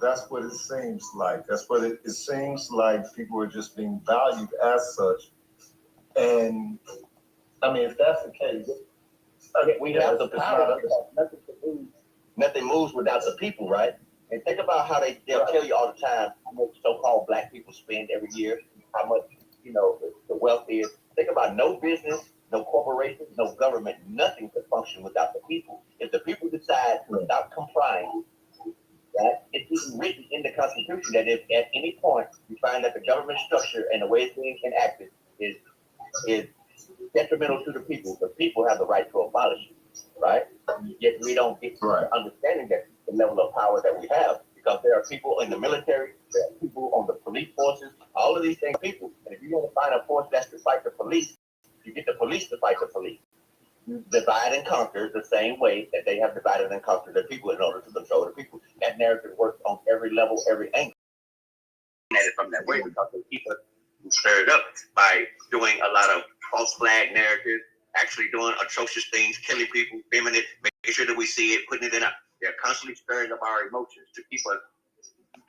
That's what it seems like. That's what it seems like. People are just being valued as such. And I mean, if that's the case, okay, we have the power. Nothing moves without the people, right? And think about how they'll tell you all the time how much so-called black people spend every year, how much, the wealth is. Think about no business, no corporation, no government, nothing could function without the people. If the people decide to stop complying, that it's even written in the Constitution that if at any point you find that the government structure and the way it's being enacted is detrimental to the people have the right to abolish it, right? Yet we don't get to the understanding that the level of power that we have, because there are people in the military, there are people on the police forces, all of these things, people. And if you want to find a force that's to fight the police, you get the police to fight the police. You divide and conquer the same way that they have divided and conquered the people in order to control the people. That narrative works on every level, every angle. From that way, because they keep us stirred up by doing a lot of false flag narratives, actually doing atrocious things, killing people, filming it, making sure that we see it, putting it in they're constantly stirring up our emotions to keep us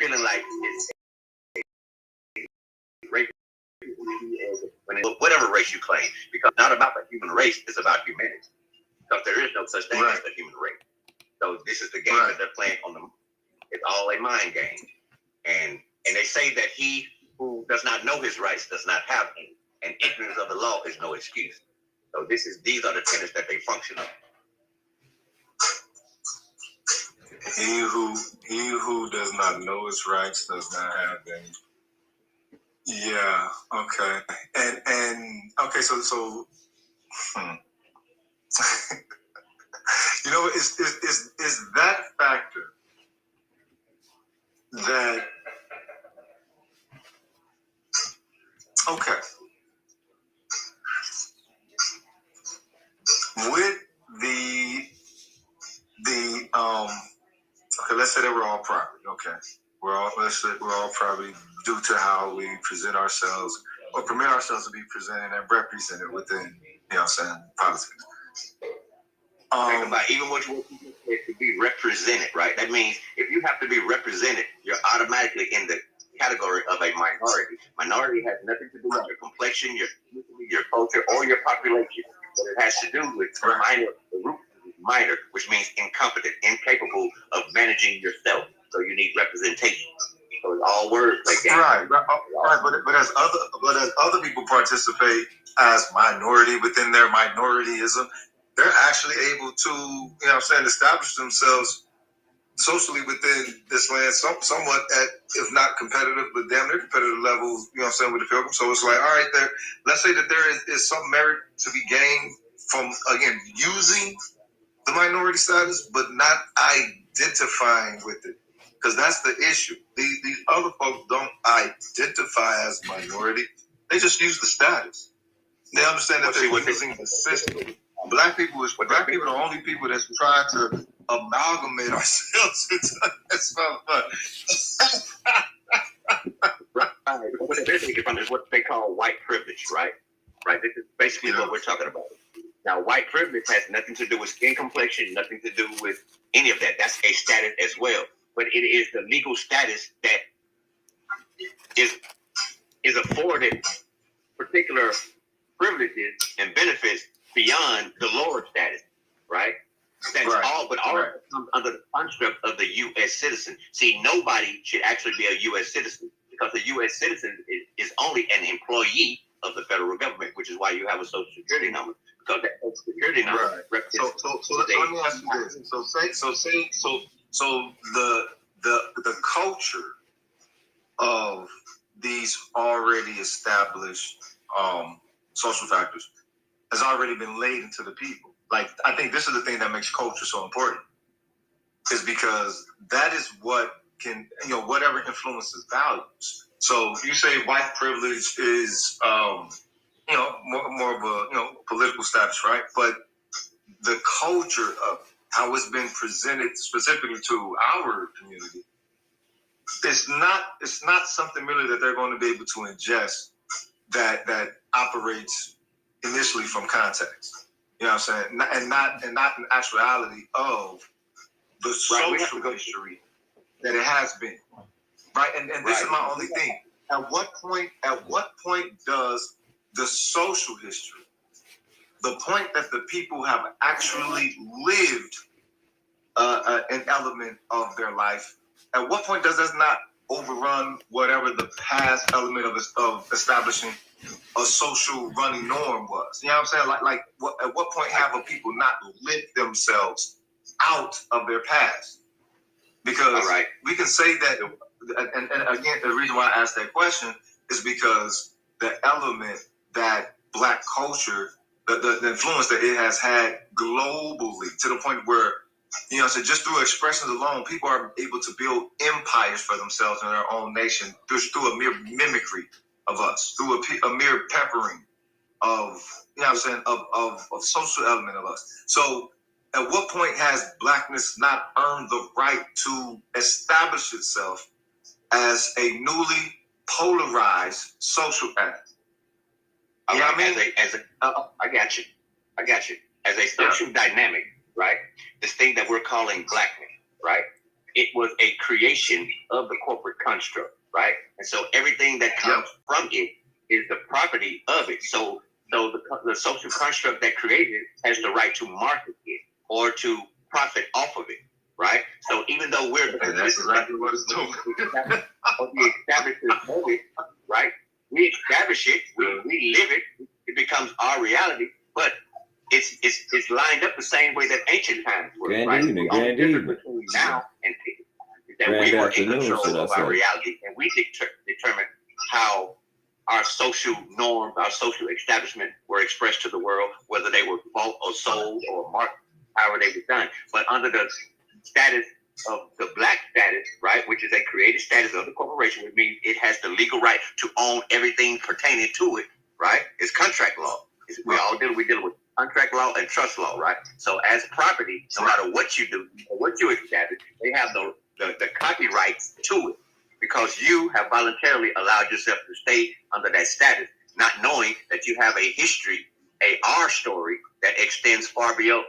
feeling like it's race, whatever race you claim, because it's not about the human race, it's about humanity. Because there is no such thing as the human race. So this is the game that they're playing on them. It's all a mind game. And they say that he who does not know his rights does not have any. And ignorance of the law is no excuse. So these are the tenets that they function on. He who does not know his rights does not have any. Yeah. Okay. And okay. So is that factor that okay with the okay, let's say that we're all property. Okay, we're all property due to how we present ourselves or permit ourselves to be presented and represented within, politics. Think about even what you want to be represented, right? That means if you have to be represented, you're automatically in the category of a minority. Minority has nothing to do with your complexion, your culture, or your population. What it has to do with minor, which means incompetent, incapable of managing yourself. So you need representation. So it's all words like that. Right. But as other people participate as minority within their minorityism, they're actually able to, establish themselves socially within this land somewhat at, if not competitive, but damn near competitive levels, with the Pilgrims. So it's like, all right, let's say that there is some merit to be gained from, again, using the minority status, but not identifying with it. Because that's the issue. These other folks don't identify as minority. They just use the status. They understand that they're using the system. Black people are the only people that's trying to amalgamate ourselves into this Right. What they're taking from is what they call white privilege, right? Right. This is basically what we're talking about. Now, white privilege has nothing to do with skin complexion, nothing to do with any of that. That's a status as well. But it is the legal status that is afforded particular privileges and benefits beyond the lower status, right? That's all, but all of it comes under the construct of the U.S. citizen. See, nobody should actually be a U.S. citizen, because the U.S. citizen is only an employee of the federal government, which is why you have a Social Security number, because that Social Security number represents. So let me ask you this. So the culture of these already established social factors has already been laid into the people. Like, I think this is the thing that makes culture so important, is because that is what can, whatever influences values. So you say white privilege is, more of a, political status, right? But the culture of how it's been presented specifically to our community, it's not something really that they're going to be able to ingest that operates initially from context. You know what I'm saying? And not in actuality of the social history that it has been, right? And this is my only thing. At what point does the social history, the point that the people have actually lived an element of their life, at what point does this not overrun whatever the past element of establishing a social running norm was? You know what I'm saying? At what point have a people not lived themselves out of their past? Because we can say that, and again, the reason why I asked that question is because the element that Black culture, the influence that it has had globally, to the point where, you know, so just through expressions alone, people are able to build empires for themselves in their own nation through a mere mimicry of us, through a mere peppering of, you know what I'm saying, of social element of us. So at what point has Blackness not earned the right to establish itself as a newly polarized social act? You know what I mean? I got you. As a social dynamic, right? This thing that we're calling Blackness, right? It was a creation of the corporate construct, right? And so everything that comes from it is the property of it. So the social construct that created it has the right to market it or to profit off of it, right? So even though that's exactly what it's doing. We establish it, right? We establish it, we live it, it becomes our reality, but it's lined up the same way that ancient times were, right? The only difference between now and ancient times is that we were in control of our reality, and we determine how our social norms, our social establishment were expressed to the world, whether they were bought or sold or marketed, however they were done. But under the status of the Black status, right, which is a created status of the corporation, which means it has the legal right to own everything pertaining to it, right? It's contract law. We deal with contract law and trust law, right? So as property, no matter what you do or what you establish, they have the copyrights to it because you have voluntarily allowed yourself to stay under that status, not knowing that you have a history, our story that extends far beyond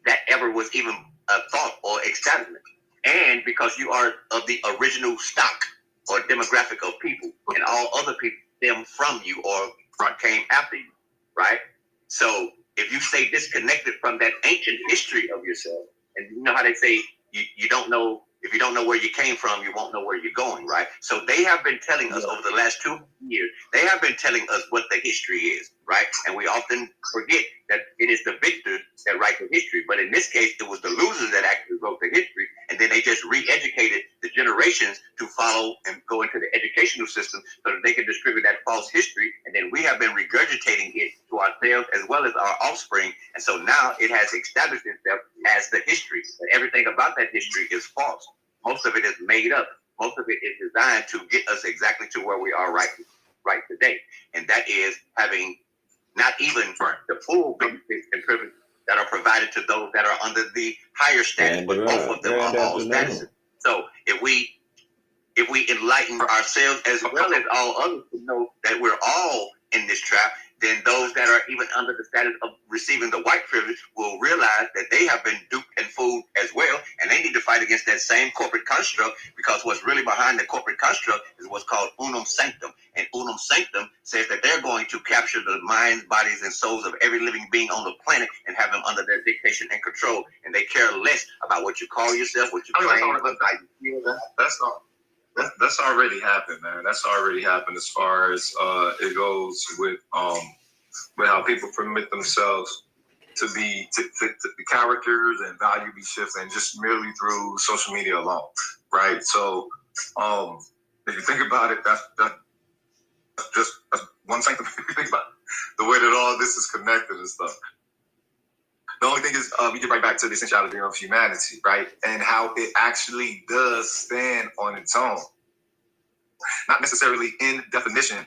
that ever was even a thought or establishment. And because you are of the original stock or demographic of people, and all other people stem from you or came after you, right? So if you stay disconnected from that ancient history of yourself, and you know how they say you don't know, if you don't know where you came from, you won't know where you're going, right? So they have been telling us over the last 2 years, they have been telling us what the history is, right? And we often forget that it is the victors that write the history. But in this case, it was the losers that actually wrote the history. And then they just re-educated the generations to follow and go into the educational system so that they can distribute that false history. And then we have been regurgitating it to ourselves as well as our offspring. And so now it has established itself as the history. And everything about that history is false. Most of it is made up. Most of it is designed to get us exactly to where we are right today. And that is having not even the full benefits and privileges that are provided to those that are under the higher status, but both of them are all statuses. So if we enlighten ourselves as well as all others to know that we're all in this trap, then those that are even under the status of receiving the white privilege will realize that they have been duped and fooled as well, and they need to fight against that same corporate construct, because what's really behind the corporate construct is what's called unum sanctum. And unum sanctum says that they're going to capture the minds, bodies, and souls of every living being on the planet and have them under their dictation and control, and they care less about what you call yourself, what you claim, how you feel. That's already happened, man. That's already happened as far as it goes with how people permit themselves to be the characters and value be shifted just merely through social media alone, right? So if you think about it, that's one thing to think about, the way that all this is connected and stuff. The only thing is, we get right back to the essentiality of humanity, right? And how it actually does stand on its own. Not necessarily in definition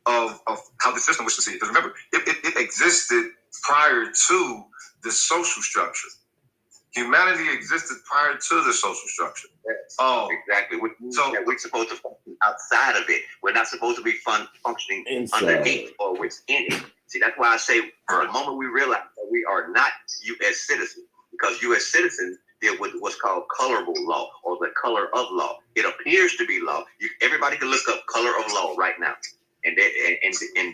of how the system was to see it. Because remember, it existed prior to the social structure. Humanity existed prior to the social structure. Exactly. So we're supposed to function outside of it. We're not supposed to be functioning underneath or within it. See, that's why I say the moment we realize that we are not U.S. citizens, because U.S. citizens deal with what's called colorable law or the color of law. It appears to be law. Everybody can look up color of law right now. And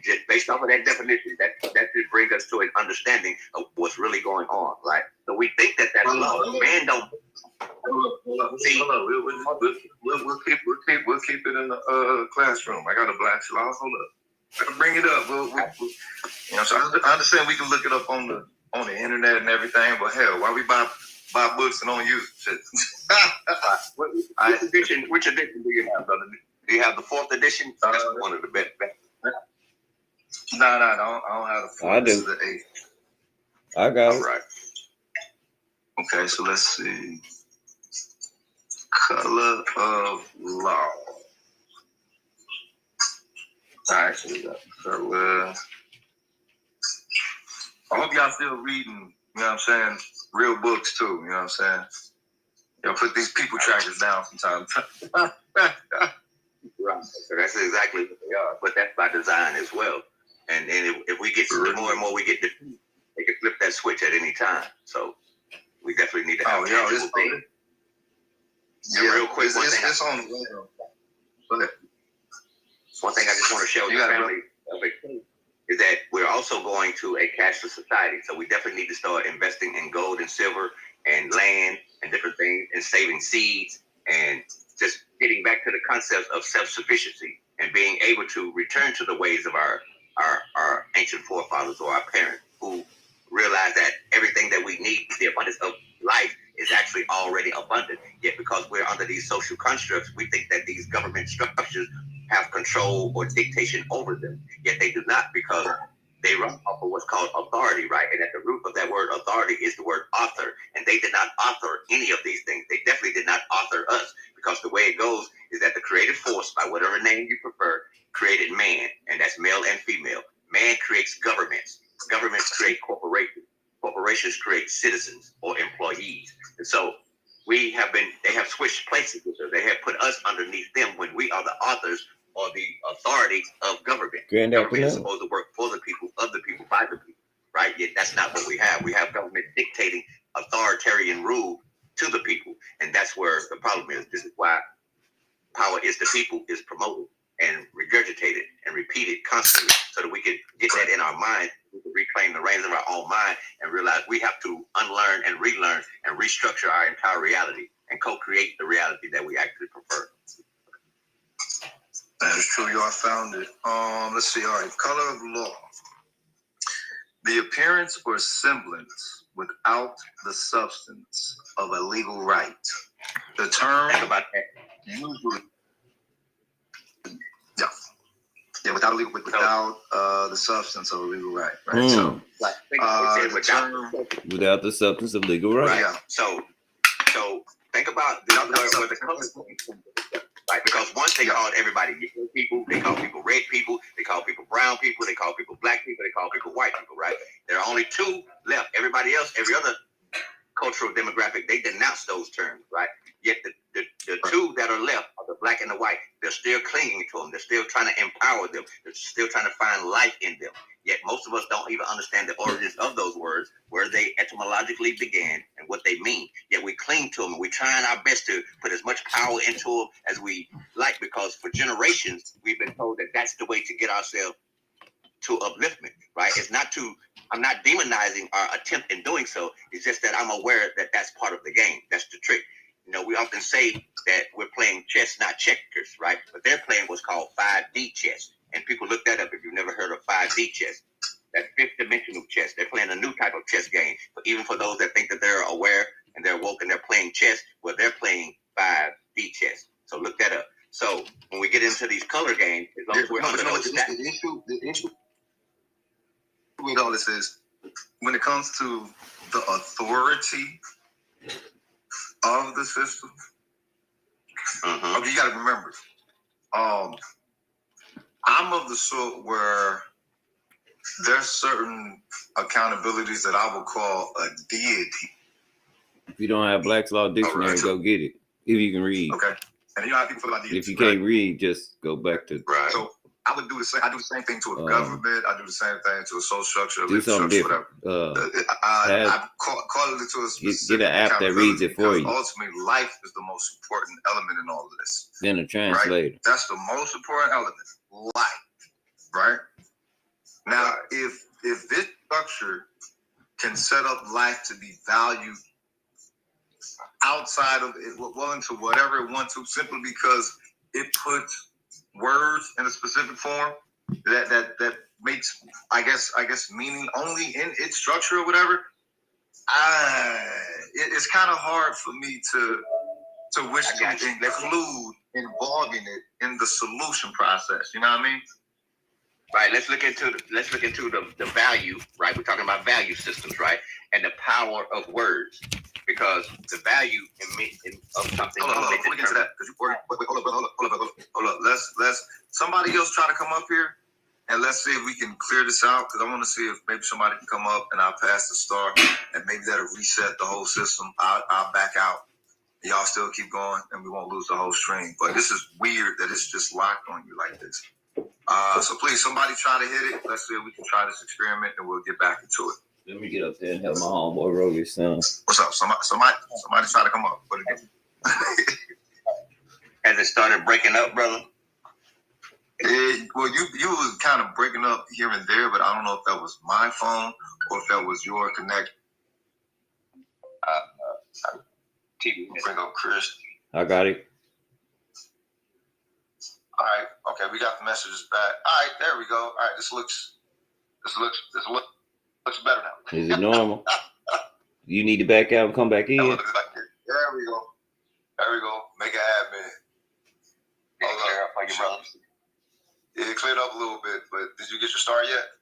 just based off of that definition, that should bring us to an understanding of what's really going on, right? So we think that that's law. Man, don't see. We'll keep it in the classroom. I got a black law. Hold up. I can bring it up. We'll, you know, so I understand we can look it up on the internet and everything, but hell, why we buy books and don't use it? Which edition do you have, brother? Do you have the 4th edition? That's one of the best. No, I don't have the 4th. I do. This is the 8th. I got it. All right. Okay, so let's see. Color of law. All right, so we got color. I hope y'all still reading, you know what I'm saying, real books too, you know what I'm saying? Y'all put these people trackers down from time to time. Right. So that's exactly what they are. But that's by design as well. And if we get the more and more we get defeated, they can flip that switch at any time. So we definitely need to have tangible things. Yeah, real quick, it's on the way. Go ahead. One thing I just want to show the family is that we're also going to a cashless society. So we definitely need to start investing in gold and silver and land and different things and saving seeds and just getting back to the concept of self-sufficiency and being able to return to the ways of our ancient forefathers or our parents who realize that everything that we need, the abundance of life, is actually already abundant. Yet because we're under these social constructs, we think that these government structures have control or dictation over them. Yet they do not, because they run off of what's called authority, right? And at the root of that word authority is the word author. And they did not author any of these things. They definitely did not author us, because the way it goes is that the creative force, by whatever name you prefer, created man, and that's male and female. Man creates governments. Governments create corporations. Corporations create citizens or employees. And so they have switched places with us. They have put us underneath them when we are the authors or the authority of government. Government is supposed to work for the people, of the people, by the people, right? Yet that's not what we have. We have government dictating authoritarian rule to the people. And that's where the problem is. This is why power is the people is promoted and regurgitated and repeated constantly, so that we can get that in our mind, we can reclaim the reins of our own mind and realize we have to unlearn and relearn and restructure our entire reality and co-create the reality that we actually prefer. That is true. Y'all found it. Let's see. All right. Color of law. The appearance or semblance without the substance of a legal right. The term. Think about that. Usually. Yeah, without the substance of a legal right. Right. So, without the substance of legal right. Right. Yeah. So think about where the color comes from. Right, because once they called everybody yellow people, they call people red people, they call people brown people, they call people black people, they call people white people, right? There are only two left. Everybody else, every other cultural demographic, they denounce those terms, right? Yet the two that are left are the black and the white. They're still clinging to them. They're still trying to empower them. They're still trying to find life in them. Yet most of us don't even understand the origins of those words, where they etymologically began and what they mean. Yet we cling to them, and we're trying our best to put as much power into them as we like, because for generations we've been told that that's the way to get ourselves to upliftment, right? I'm not demonizing our attempt in doing so. It's just that I'm aware that that's part of the game. That's the trick. You know, we often say that we're playing chess, not checkers, right? But they're playing what's called 5D chess. And people look that up if you've never heard of 5D chess. That's fifth dimensional chess. They're playing a new type of chess game. But even for those that think that they're aware and they're woke and they're playing chess, well, they're playing 5D chess. So look that up. So when we get into these color games, as long as we're under those stats. The issue with all this is, when it comes to the authority of the system, okay, you got to remember, I'm of the sort where there's certain accountabilities that I would call a deity. If you don't have Black's Law Dictionary, go get it. If you can read. Okay. And you know how people feel about deity. If you can't read, just go back to. Right. So I would do the same. I do the same thing to a government. I do the same thing to a social structure, do something different. I call it to a specific get an app that reads it for you. Ultimately, life is the most important element in all of this. Then a translator. Right? That's the most important element. Life, right? Now, if this structure can set up life to be valued outside of it, well, into whatever it wants to, simply because it puts words in a specific form that makes, I guess meaning only in its structure or whatever. It's kind of hard for me to wish to include involving it in the solution process. You know what I mean? Right. Let's look into the value. Right. We're talking about value systems, right? And the power of words, because the value of something. Hold on, before we get to that, hold up. Let's somebody else try to come up here, and let's see if we can clear this out. Because I want to see if maybe somebody can come up and I'll pass the star, and maybe that'll reset the whole system. I'll back out. Y'all still keep going, and we won't lose the whole stream. But this is weird that it's just locked on you like this. So please, somebody try to hit it. Let's see if we can try this experiment, and we'll get back into it. Let me get up there and help my homeboy roll his son. What's up? Somebody try to come up. What it is? Has it started breaking up, brother? Well, you was kind of breaking up here and there, but I don't know if that was my phone or if that was your connection. TV. Bring up Chris. I got it. All right. Okay, we got the messages back. All right, there we go. All right, this looks better now. Is it normal? You need to back out and come back in. There we go. Make an admin. Clear up for your brothers. It cleared up a little bit, but did you get your star yet?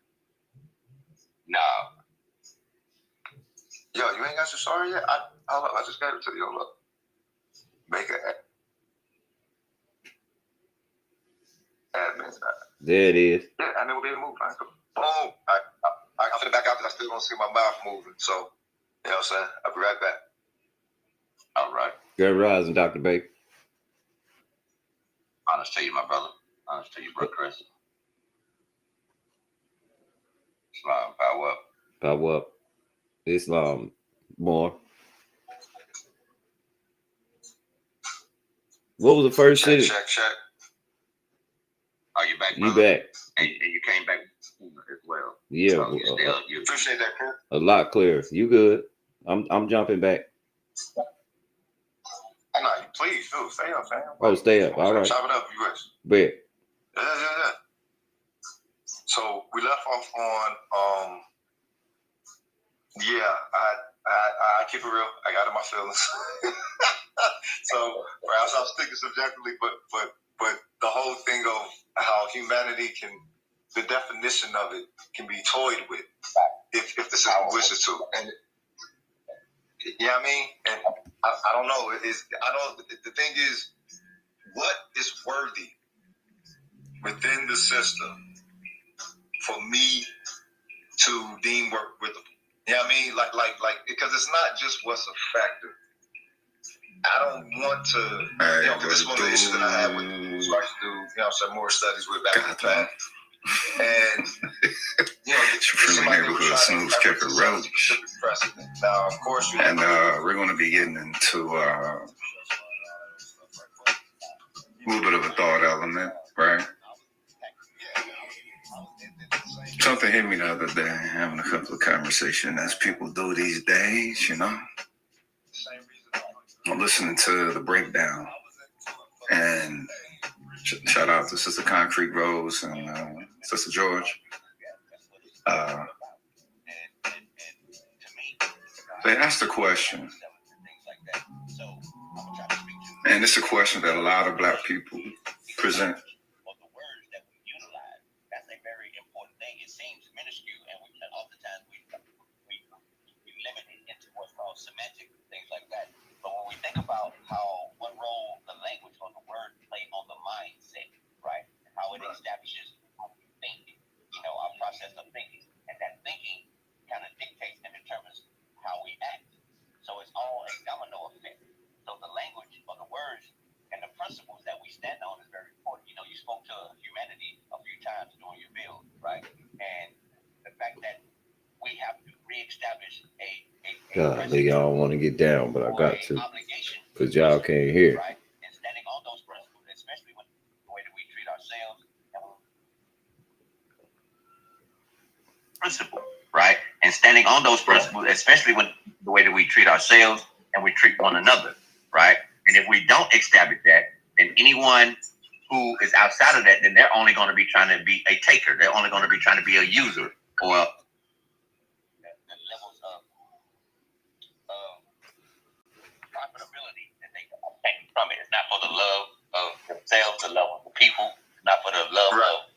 No. Yo, you ain't got your star yet? Hold up, I just got it to you. Hold up. Make an admin. There it is. Yeah, I never be able to move. Boom. I'm finna back out because I still don't see my mouth moving. So, you know what I'm saying? I'll be right back. All right. Good rising, Dr. Baker. Honest to you, my brother. Honest to you, bro, Chris. Islam, power up. Power up. Islam, more. What was the first city? Check. Are you back, You brother? back. And you came back as well. Yeah. So you Appreciate that, Chris. A lot clearer. You good. I'm jumping back. No, please do. Stay up, fam. Oh, stay up. All right. Chop it up, you guys. Bet. Yeah. So we left off on I keep it real. I got in my feelings. So perhaps I'll stick it subjectively, but the whole thing of how humanity the definition of it can be toyed with if the system wishes to. And you know what I mean? And I don't know. The thing is, what is worthy within the system for me to deem work with them? You know what I mean? Like, because it's not just what's effective. I don't want to, because this is one of the issues that I have with starting to do, some more studies with back in the past. And, from the neighborhood, Snooze Kicker Roach. Now, of course, and we're going to be getting into a little bit of a thought element, right? Something hit me the other day, having a couple of conversations as people do these days, I'm listening to the breakdown, and shout out to Sister Concrete Rose and Sister George. They asked a question, and it's a question that a lot of Black people present. Semantic things like that. But when we think about what role the language or the word play on the mindset, right? How it establishes how we think, our process of thinking. And that thinking kind of dictates and determines how we act. So it's all a domino effect. So the language or the words and the principles that we stand on is very important. You God, y'all don't want to get down, but I got to. Because y'all can't hear. Right? And standing on those principles, especially when the way that we treat ourselves. Principle, right? And standing on those principles, especially when the way that we treat ourselves and we treat one another, right? And if we don't establish that, then anyone who is outside of that, then they're only going to be trying to be a taker. They're only going to be trying to be a user or levels of profitability that they can obtain from it. It's not for the love of themselves, the love of the people, not for the love of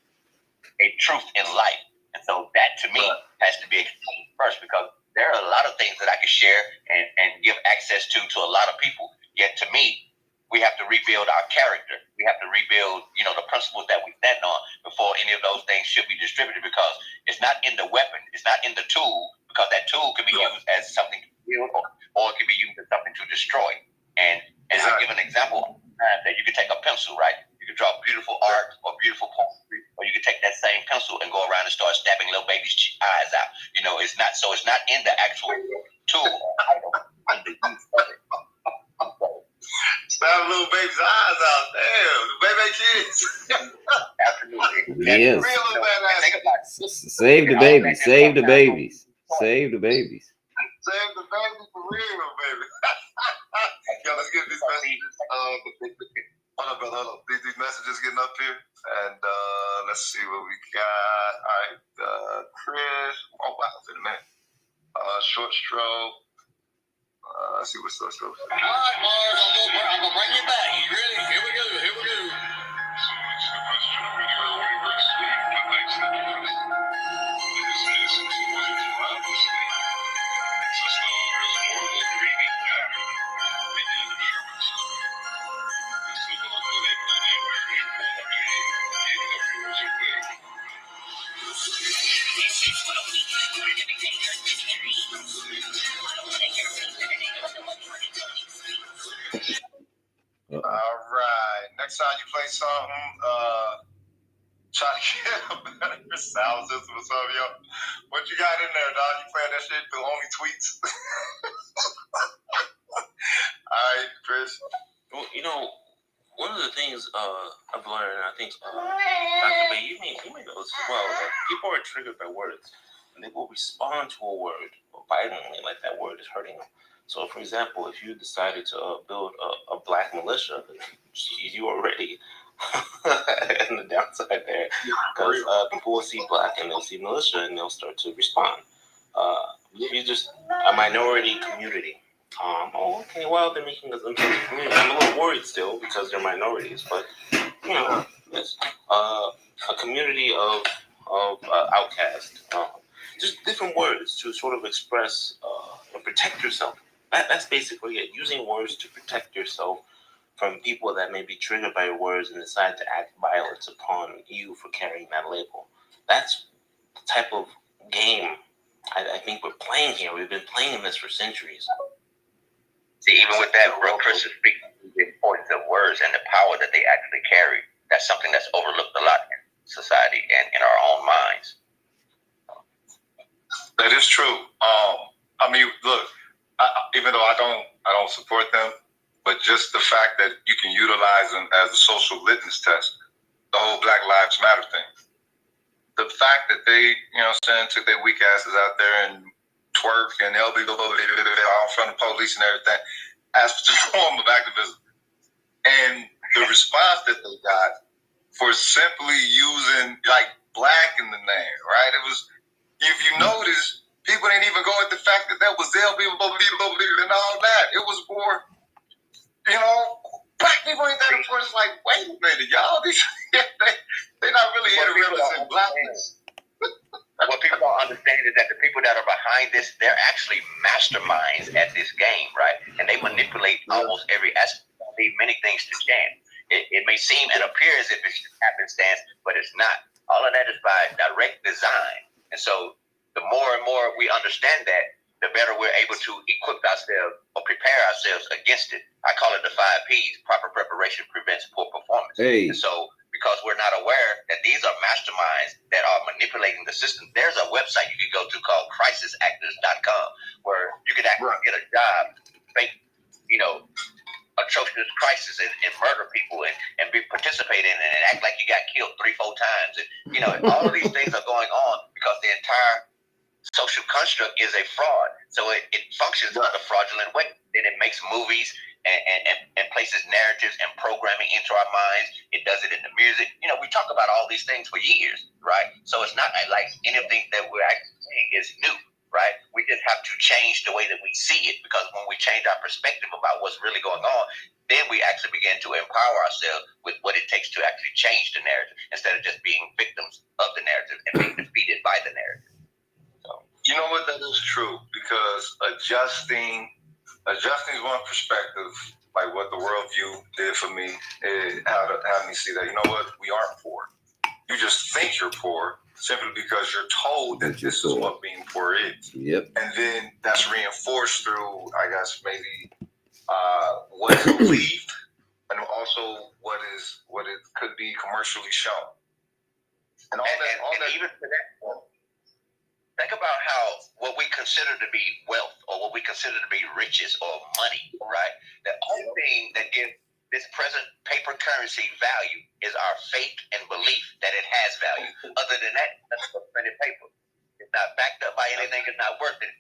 a truth in life. And so that to me has to be explained first, because there are a lot of things that I can share and give access to a lot of people. Yet to me, we have to rebuild our character. We have to rebuild, the principles that we stand on before any of those things should be distributed, because it's not in the weapon. It's not in the tool, because that tool can be used as something to build or it can be used as something to destroy. And I give an example that you can take a pencil, right? You can draw beautiful art or beautiful poetry, or you can take that same pencil and go around and start stabbing little babies' eyes out. It's not in the actual tool or item, in the use of it. Stab little baby's eyes out. Damn, the baby kids. Absolutely. Yes. Real little badass. Save the babies. Save the babies. Save the babies. Save the baby for real, baby. Yo, let's get these messages. Hold on, brother. Hold on. These messages getting up here. And let's see what we got. All right. Chris. Oh, wow. Wait a minute. Short stroke. Let's see what short stroke. All right, Mars. I'm going to bring you back. You ready? Here we go. So it's the question of whether you're awake or asleep that makes the difference. This is whether you're out of sleep. It's a star's normal dreaming pattern. Begin to show itself. It's the ability to anywhere you want to be, even though you was awake. All right. Next time you play something, try to get a better sound system or something, yo. What you got in there, dog? You playing that shit through only tweets? All right, Chris. Well, one of the things I've learned, I think Dr. Bay, you may know this as well, that people are triggered by words, and they will respond to a word violently, like that word is hurting them. So, for example, if you decided to build a black militia, you already in the downside there, because people will see black and they'll see militia and they'll start to respond. If you just a minority community. Okay, well, they're making us into a community. I'm a little worried still because they're minorities, but, yes. A community of outcasts. Just different words to sort of express and protect yourself. That's basically it. Using words to protect yourself from people that may be triggered by your words and decide to act violence upon you for carrying that label. That's the type of game I think we're playing here. We've been playing this for centuries. See, even with that, bro, Chris is speaking to the importance of words and the power that they actually carry. That's something that's overlooked a lot in society and in our own minds. That is true. I mean, look, even though I don't support them, but just the fact that you can utilize them as a social litmus test, the whole Black Lives Matter thing. The fact that they, took their weak asses out there and twerk and all from the police and everything as a form of activism. And the response that they got for simply using like black in the name, right? It was, if you notice, people didn't even go at the fact that was their people and all that. It was more, black people ain't that important. It's like, wait a minute, y'all, they're not really here to represent blackness. What people don't understand is that the people that are behind this, they're actually masterminds at this game, right? And they manipulate almost every aspect. They leave many things to chance. It may seem and appear as if it's happenstance, but it's not. All of that is by direct design. And so the more and more we understand that, the better we're able to equip ourselves or prepare ourselves against it. I call it the 5 Ps. Proper preparation prevents poor performance. Hey. And so because we're not aware that these are masterminds that are manipulating the system. There's a website you can go to called crisisactors.com where you can actually get a job, fake, atrocious crisis and murder people and be participating in it and act like you got killed 3-4 times. And, all of these things are going on because the entire social construct is a fraud. So it functions in a fraudulent way. Then it makes movies and places narratives and programming into our minds. It does it in the music. We talk about all these things for years, right? So it's not like anything that we're actually saying is new, right? We just have to change the way that we see it, because when we change our perspective about what's really going on, then we actually begin to empower ourselves with what it takes to actually change the narrative instead of just being victims of the narrative and being defeated by the narrative. You know what? That is true, because adjusting one perspective, like what the worldview did for me, it had me see that, you know what, we aren't poor. You just think you're poor simply because you're told that this is what being poor is. Yep. And then that's reinforced through, I guess, maybe what is believed, and also what it could be commercially shown. And even to that point, think about how what we consider to be wealth or what we consider to be riches or money, right? The only thing that gives this present paper currency value is our faith and belief that it has value. Other than that, that's printed paper. It's not backed up by anything. It's not worth it.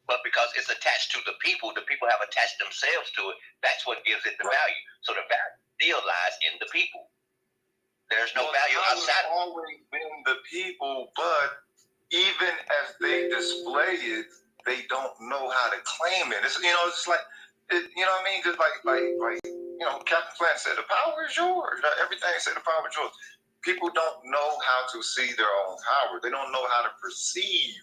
But because it's attached to the people have attached themselves to it. That's what gives it the value. So the value still lies in the people. There's no value outside. It's always been the people, but even as they display it, they don't know how to claim it. It's it's like, you know what I mean? Just like Captain Flint said, the power is yours. Everything said the power is yours. People don't know how to see their own power. They don't know how to perceive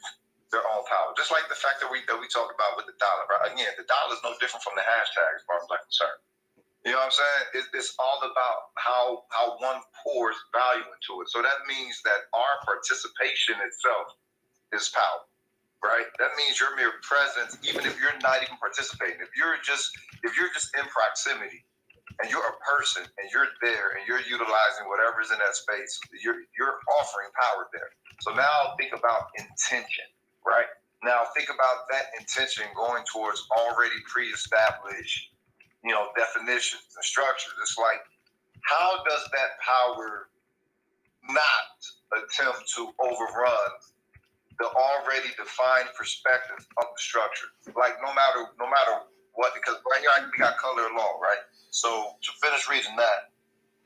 their own power. Just like the fact that we talked about with the dollar, right? Again, the dollar is no different from the hashtag as far as I'm concerned. You know what I'm saying? It's all about how one pours value into it. So that means that our participation itself is power, right? That means your mere presence, even if you're not even participating, if you're just in proximity and you're a person and you're there and you're utilizing whatever's in that space, you're offering power there. So now think about intention, right? Now think about that intention going towards already pre-established definitions and structures. It's like, how does that power not attempt to overrun the already defined perspective of the structure? Like, no matter what, because right here we got color law, right? So to finish reading that,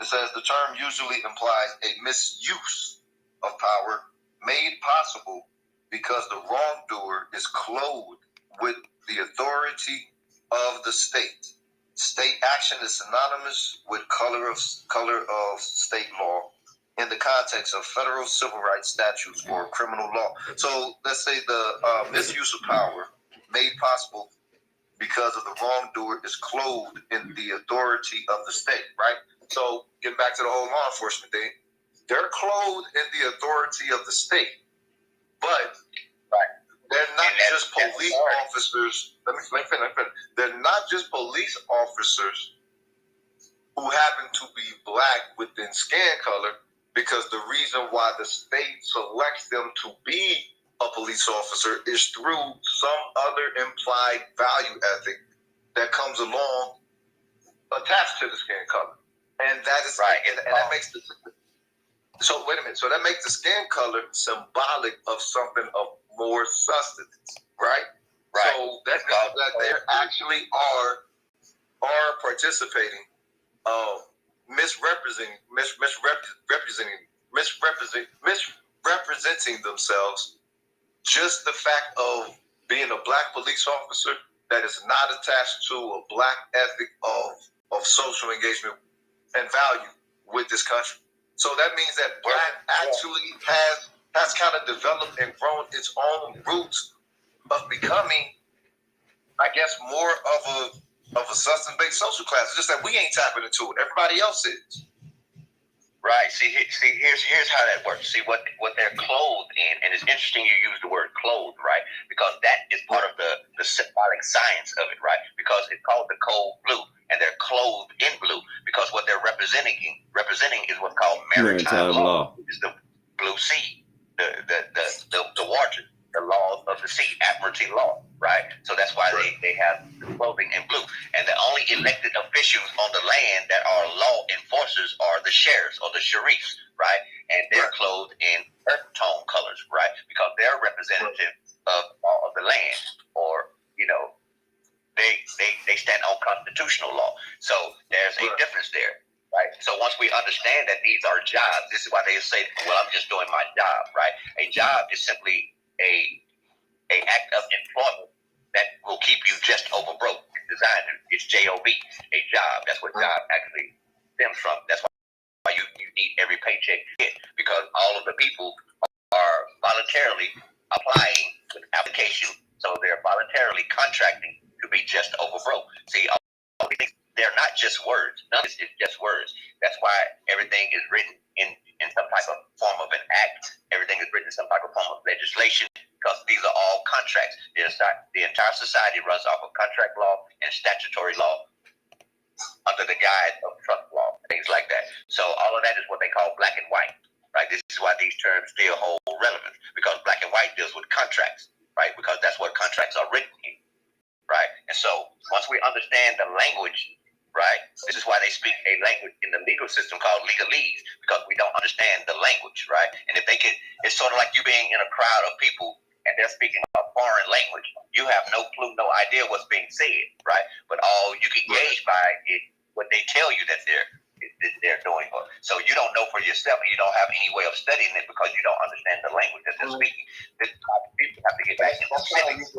it says the term usually implies a misuse of power made possible because the wrongdoer is clothed with the authority of the state. State action is synonymous with color of state law in the context of federal civil rights statutes or criminal law. So let's say the misuse of power made possible because of the wrongdoer is clothed in the authority of the state, right? So getting back to the whole law enforcement thing, they're clothed in the authority of the state, but they're not just police officers. Let me finish. They're not just police officers who happen to be black within skin color, because the reason why the state selects them to be a police officer is through some other implied value ethic that comes along attached to the skin color. And that is right. And that makes the so that makes the skin color symbolic of something of more sustenance, right? So that means that they actually are participating, misrepresenting themselves. Just the fact of being a black police officer that is not attached to a black ethic of social engagement and value with this country. So that means that black actually has kind of developed and grown its own roots of becoming, I guess, more of a substance-based social class. It's just that we ain't tapping into it. Everybody else is. Right. Here's how that works. See what they're clothed in, and it's interesting you use the word clothed, right? Because that is part of the symbolic science of it, right? Because it's called the code blue, and they're clothed in blue because what they're representing representing is what's called maritime law, which is the blue sea, the water, the laws of the sea, admiralty law, right? So that's why they have the clothing in blue. And the only elected officials on the land that are law enforcers are the sheriffs or the sheriffs, right? And they're clothed in earth tone colors, right? Because they're representative of all of the land, or, you know, they stand on constitutional law. So there's a difference there. Right. So once we understand that these are jobs, this is why they say, well, I'm just doing my job, right? A job is simply a act of employment that will keep you just over broke. It's designed, it's J-O-B, a job. That's what job actually stems from. That's why you need every paycheck you get, because all of the people are voluntarily applying with application. So they're voluntarily contracting to be just over broke. See, all these things, they're not just words. None of this is just words. That's why everything is written in some type of form of an act. Everything is written in some type of form of legislation, because these are all contracts. The entire society runs off of contract law and statutory law under the guise of trust law, things like that. So all of that is what they call black and white, right? This is why these terms still hold relevance, because black and white deals with contracts, right? Because that's what contracts are written in, right? And so once we understand the language, right? This is why they speak a language in the legal system called legalese, because we don't understand the language, right? And if they could, it's sort of like you being in a crowd of people and they're speaking a foreign language. You have no clue, no idea what's being said, right? But all you can gauge by is what they tell you that they're doing. So you don't know for yourself, and you don't have any way of studying it because you don't understand the language that they're speaking. This people have to get back in the civics.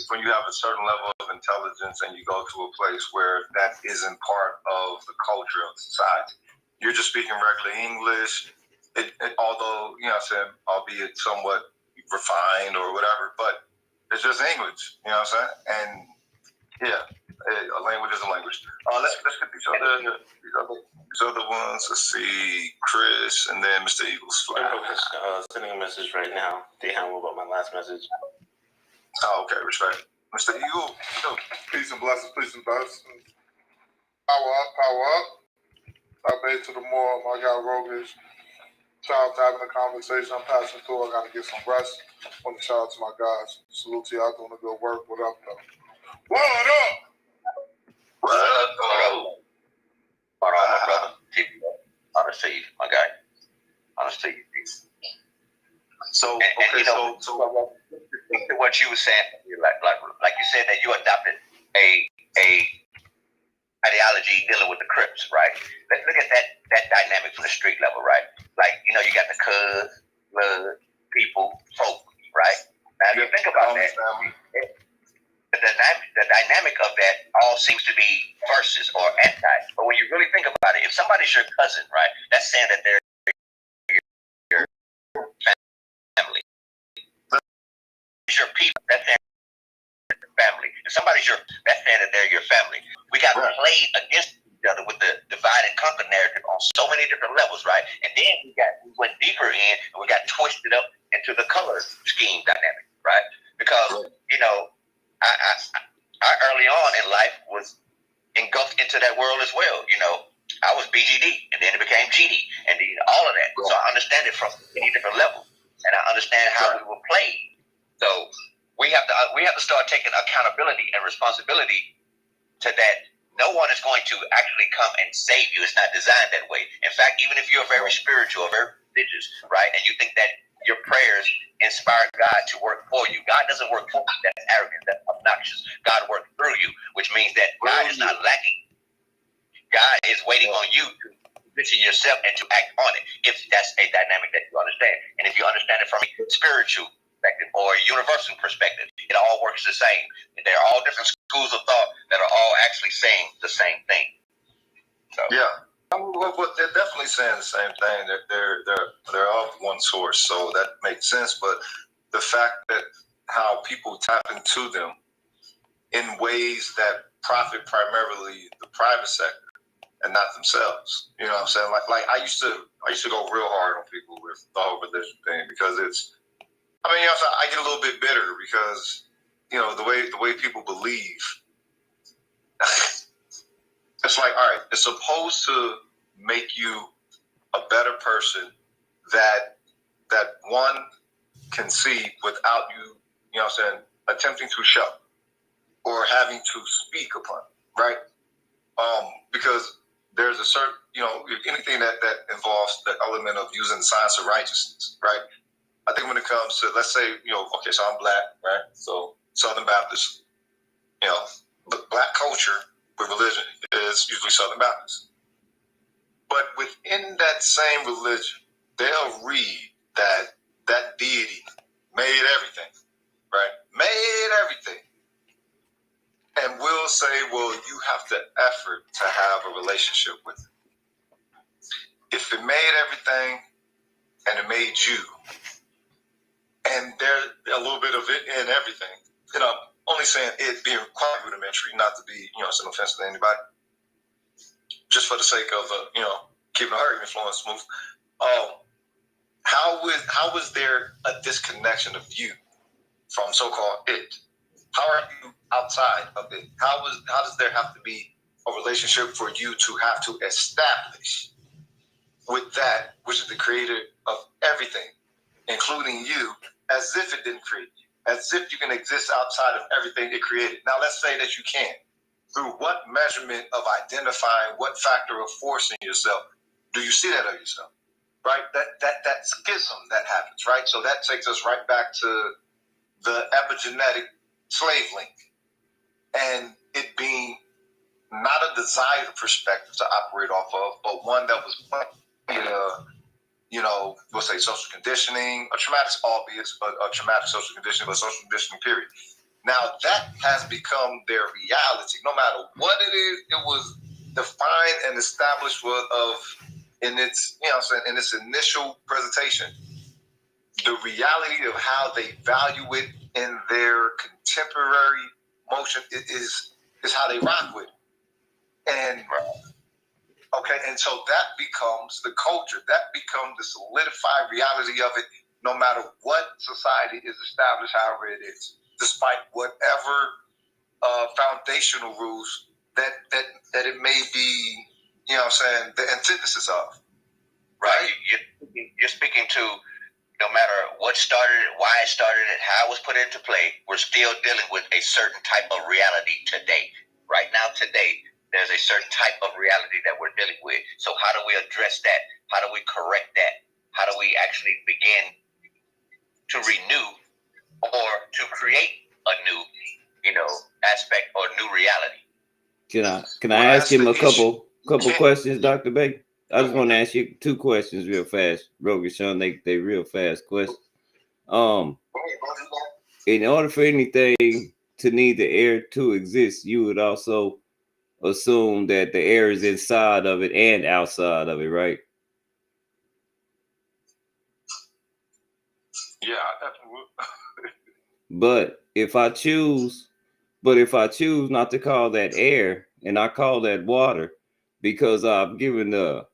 When you have a certain level of intelligence and you go to a place where that isn't part of the culture of society, you're just speaking regular English, although, you know what I'm saying, albeit somewhat refined or whatever, but it's just English, you know what I'm saying? And yeah, a language is a language. Let's get these other ones. Let's see, Chris, and then Mr. Eagles Fly. Sending a message right now. They have about my last message. Oh, okay, respect. Mr. Eagle, peace and blessings, power up. I made to the more. My guy Rogish. Shout out to having a conversation. I'm passing through. I gotta get some rest. I want to shout out to my guys. Salute to y'all doing a good work. What up, though? What up? What up, my brother? Honest to you, my guy. Honest to you. So, and so what you were saying, like you said that you adopted a ideology dealing with the Crips, right? Let's look at that dynamic from the street level, right? Like, you know, you got the cuz, blood, people, folk, right? Now, if you think about that, the dynamic of that all seems to be versus or anti. But when you really think about it, if somebody's your cousin, right, that's saying that they're your family. If your people, that's saying your family. If somebody's that's saying that they're your family. We got played against each other with the divide and conquer narrative on so many different levels, right? And then we went deeper in and we got twisted up into the color scheme dynamic, right? Because, you know, I early on in life was engulfed into that world as well. You know, I was BGD, and then it became GD, and then all of that. So I understand it from many different levels, and I understand how we were played. So we have to start taking accountability and responsibility to that. No one is going to actually come and save you. It's not designed that way. In fact, even if you're very spiritual, very religious, right, and you think that your prayers inspire God to work for you, God doesn't work for you. That's arrogant. That's obnoxious. God works through you, which means that God is not lacking. God is waiting on you to position yourself and to act on it, if that's a dynamic that you understand. And if you understand it from a spiritual perspective or a universal perspective, it all works the same. They're all different schools of thought that are all actually saying the same thing. So. Yeah. Well, they're definitely saying the same thing. They're of one source, so that makes sense. But the fact that how people tap into them in ways that profit primarily the private sector and not themselves. You know what I'm saying? Like I used to go real hard on people with the whole religion thing, because it's, I mean, you know, I get a little bit bitter because, you know, the way people believe. It's like, all right, it's supposed to make you a better person that one can see without you, you know what I'm saying, attempting to show or having to speak upon, right? Because there's a certain, you know, anything that involves the element of using the science of righteousness, right? I think when it comes to, let's say, you know, okay, so I'm black, right? So Southern Baptist, you know, but black culture with religion is usually Southern Baptist. But within that same religion, they'll read that deity made everything, right? Made everything. And we'll say, well, you have to effort to have a relationship with it. If it made everything and it made you, and there's a little bit of it in everything, you know, only saying it being quite rudimentary, not to be, you know, it's an offense to anybody, just for the sake of, you know, keeping her influence smooth. How was there a disconnection of you from so-called it? How are you outside of it? How does there have to be a relationship for you to have to establish with that which is the creator of everything, including you, as if it didn't create you, as if you can exist outside of everything it created? Now, let's say that you can. Through what measurement of identifying what factor of force in yourself do you see that of yourself? Right? That schism that happens, right? So that takes us right back to the epigenetic slave link, and it being not a desired perspective to operate off of, but one that was you know, we'll say social conditioning, a traumatic, albeit a traumatic social conditioning, but social conditioning period. Now that has become their reality. No matter what it is, it was defined and established in its, you know what I'm saying, in its initial presentation. The reality of how they value it in their contemporary motion is how they rock with it. And okay, and so that becomes the culture. That becomes the solidified reality of it, no matter what society is established, however it is, despite whatever foundational rules that it may be, you know what I'm saying, the antithesis of. Right? You're speaking to, no matter what started it, why it started it, how it was put into play, we're still dealing with a certain type of reality today. Right now, today, there's a certain type of reality that we're dealing with. So how do we address that? How do we correct that? How do we actually begin to renew or to create a new, you know, aspect or new reality? Can I ask him a couple questions, Dr. Bay? I just want to ask you 2 questions real fast, Roger Sean. They real fast questions. In order for anything to need the air to exist, you would also assume that the air is inside of it and outside of it, right? Yeah, definitely. But if I choose not to call that air and I call that water, because I've given the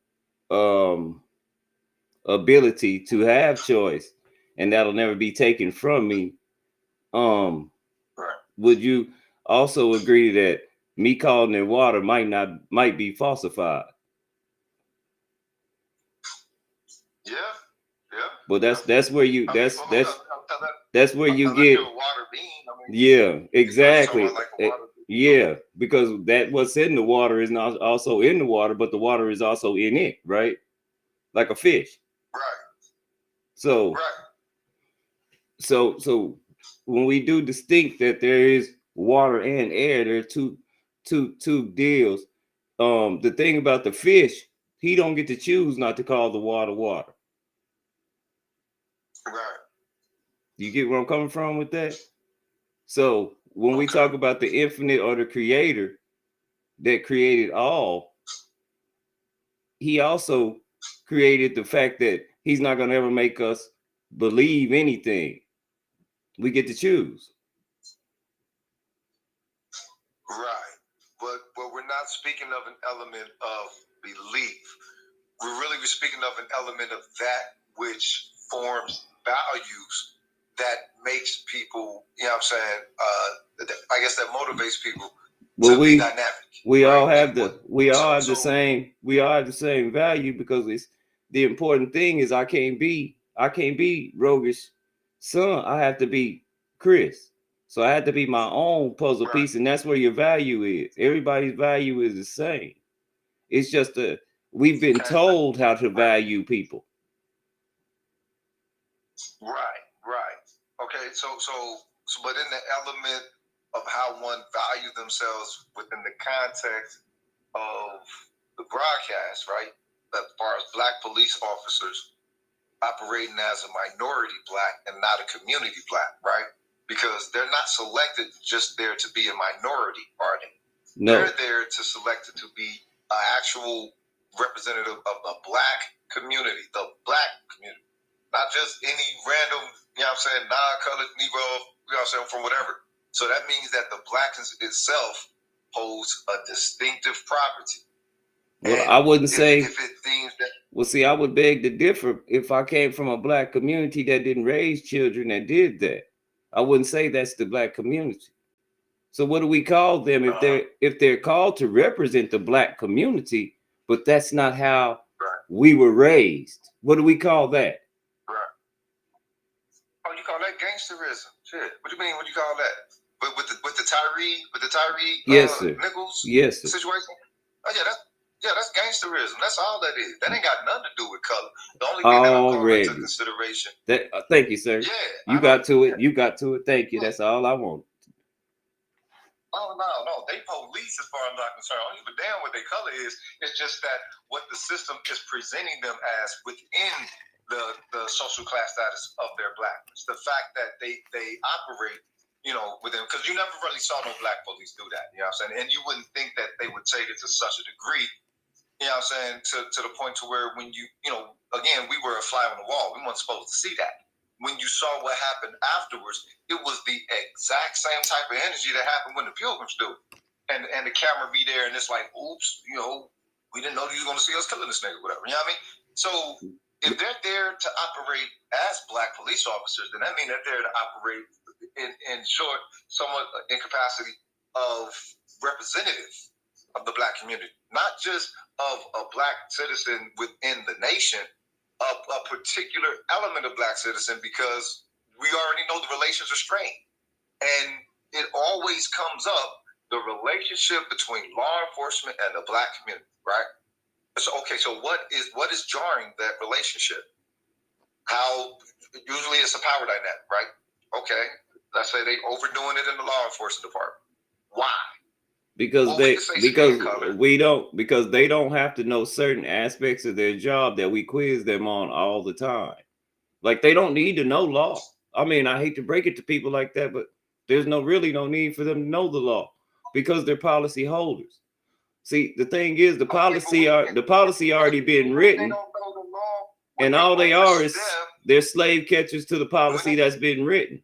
ability to have choice, and that'll never be taken from me, would you also agree that me calling it water might be falsified? Yeah. But that's where you that's where you unless get you're a water being. yeah, exactly. Like a water being. Yeah, because that what's in the water is not also in the water, but the water is also in it, right? Like a fish. Right. So so when we do distinct that there is water and air, there are two deals. The thing about the fish, he don't get to choose not to call the water water. Right. You get where I'm coming from with that? So when we talk about the infinite or the creator that created all, he also created the fact that he's not going to ever make us believe anything. We get to choose. Right. But we're not speaking of an element of belief. We're really speaking of an element of that which forms values that makes people, you know what I'm saying, I guess that motivates people Well, to be dynamic. we all right? have we all have So- the same value, because it's the important thing is I can't be Rogue's son. I have to be Chris. So I have to be my own puzzle piece, and that's where your value is. Everybody's value is the same. It's just we've been told how to value people. Right. Okay, so but in the element of how one value themselves within the context of the broadcast, right? As far as black police officers operating as a minority black and not a community black, right? Because they're not selected just there to be a minority, are they? No. They're there to select it to be an actual representative of the black community, not just any random, you know what I'm saying, non-colored Negro, you know what I'm saying, from whatever. So that means that the blackness itself holds a distinctive property. Well, And I wouldn't say. if it seems that. Well, see, I would beg to differ. If I came from a black community that didn't raise children that did that, I wouldn't say that's the black community. So what do we call them if they're called to represent the black community, but that's not how we were raised? What do we call that? Right. Oh, you call that gangsterism? Shit. What do you mean? What do you call that? But with the Tyree, Yes, sir. Nichols, yes, sir. situation. Oh yeah, that's gangsterism. That's all that is. That ain't got nothing to do with color. The only thing that I'm calling into consideration. Thank you, sir. Yeah, you got to it. You got to it. Thank you. That's all I want. Oh no, they police as far as I'm concerned. I don't give a damn what their color is. It's just that what the system is presenting them as within the social class status of their blackness. The fact that they operate, you know, within, because you never really saw no black police do that. You know what I'm saying? And you wouldn't think that they would take it to such a degree. You know what I'm saying? To the point to where when you know, again, we were a fly on the wall. We weren't supposed to see that. When you saw what happened afterwards, it was the exact same type of energy that happened when the Pilgrims do. And the camera be there, and it's like, oops, you know, we didn't know you were going to see us killing this nigga, whatever. You know what I mean? So if they're there to operate as black police officers, then that means they're there to operate in short, somewhat in capacity of representative of the black community, not just of a black citizen within the nation, a particular element of black citizen, because we already know the relations are strained. And it always comes up, the relationship between law enforcement and the black community, right? So, okay, so what is jarring that relationship? How usually it's a power dynamic, right? Okay, let's say they overdoing it in the law enforcement department. Why? Because they don't have to know certain aspects of their job that we quiz them on all the time. Like, they don't need to know law. I mean, I hate to break it to people like that, but there's really no need for them to know the law, because they're policy holders. See, the thing is, the policy already been written, and all they are is they're slave catchers to the policy that's been written.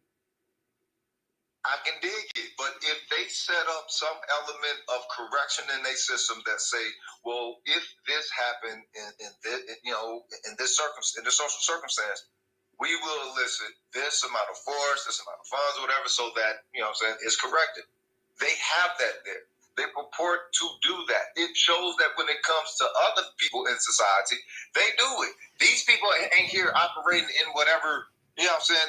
I can dig it, but if they set up some element of correction in their system that say, well, if this happened in this social circumstance, we will elicit this amount of force, this amount of funds, or whatever, so that, you know what I'm saying, it's corrected. They have that there. They purport to do that. It shows that when it comes to other people in society, they do it. These people ain't here operating in whatever, you know what I'm saying,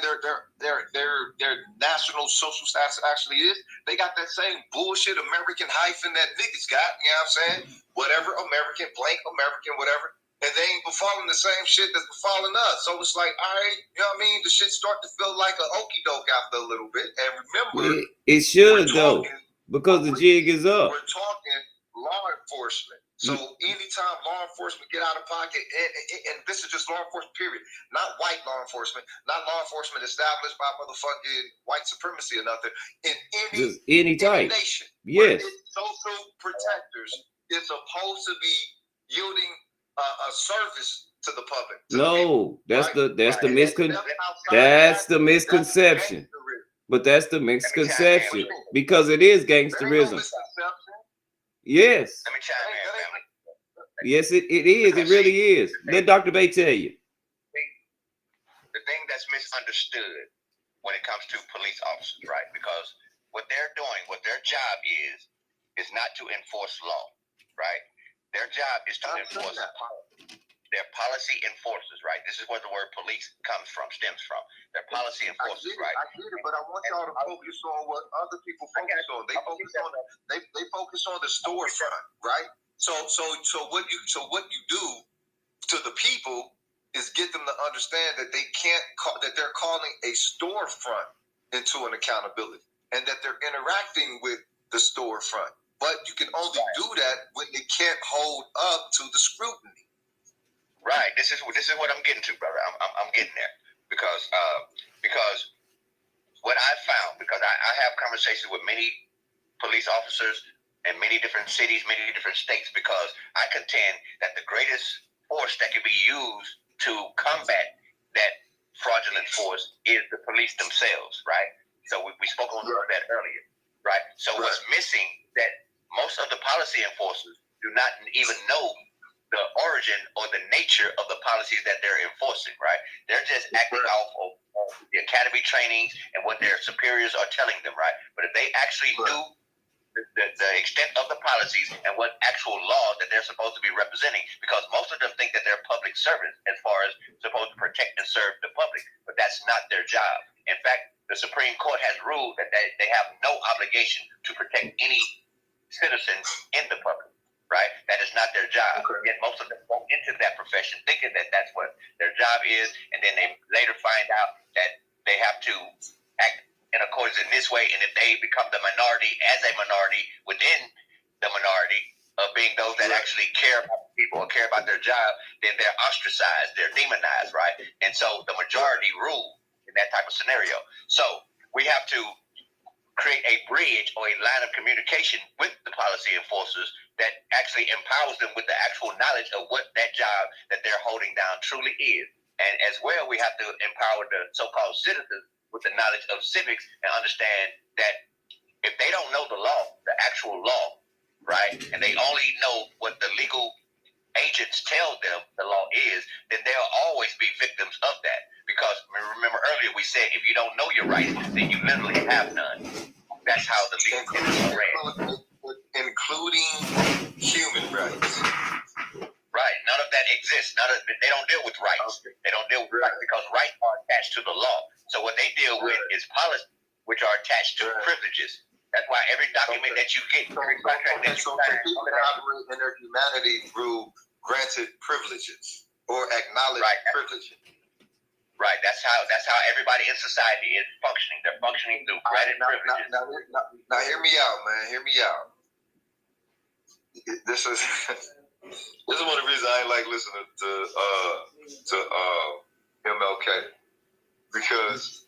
their national social status actually is. They got that same bullshit American hyphen that niggas got, you know what I'm saying? Whatever American, blank American, whatever. And they ain't befalling the same shit that's befalling us. So it's like, all right, you know what I mean? The shit start to feel like an okie doke after a little bit. And remember, it should though, because the jig is up. We're talking law enforcement. So anytime law enforcement get out of pocket, and this is just law enforcement, period, not white law enforcement, not law enforcement established by motherfucking white supremacy or nothing, in any type nation. Yes. Social protectors is supposed to be yielding a service to the public. That's the misconception. But that's the misconception, because it is gangsterism. Yes. Let me chime in, family. Yes, it is. It really is. Let Dr. Bay tell you. The thing that's misunderstood when it comes to police officers, right? Because what they're doing, what their job is is not to enforce law, right? Their job is to enforce policy. They're policy enforcers, right? This is where the word police stems from. They're policy enforcers, right? I get it, but I want y'all to focus on what other people focus on. They focus on the storefront, right? So what you do to the people is get them to understand that they can't that they're calling a storefront into an accountability, and that they're interacting with the storefront. But you can only do that when they can't hold up to the scrutiny. Right. This is what I'm getting to, brother. I'm getting there because what I found, because I have conversations with many police officers in many different cities, many different states, because I contend that the greatest force that can be used to combat that fraudulent force is the police themselves, right? So we spoke on that earlier, right? So what's missing that most of the policy enforcers do not even know the origin or the nature of the policies that they're enforcing, right? They're just acting off of the academy trainings and what their superiors are telling them, right? But if they actually knew the extent of the policies and what actual laws that they're supposed to be representing, because most of them think that they're public servants as far as supposed to protect and serve the public, but that's not their job. In fact, the Supreme Court has ruled that they have no obligation to protect any citizen in the public, right? That is not their job. Yet most of them go into that profession thinking that that's what their job is, and then they later find out that they have to act in accordance in this way, and if they become the minority as a minority within the minority of being those that actually care about people or care about their job, then they're ostracized, they're demonized, right? And so the majority rule in that type of scenario. So we have to create a bridge or a line of communication with the policy enforcers that actually empowers them with the actual knowledge of what that job that they're holding down truly is. And as well, we have to empower the so-called citizens with the knowledge of civics and understand that if they don't know the law, the actual law, right, and they only know what the legal agents tell them the law is, then they'll always be victims of that. Because remember earlier we said if you don't know your rights, then you literally have none. That's how the legal system ran. Including human rights. Right. None of that exists. They don't deal with rights. Okay. They don't deal with rights because rights are attached to the law. So what they deal with is policies, which are attached to privileges. That's why every document that you get, every contract that you sign, people operate in their humanity through granted privileges or acknowledged privileges. Right. That's how everybody in society is functioning. They're functioning through granted privileges. Now, hear me out, man. Hear me out. This is one of the reasons I ain't like listening to MLK, because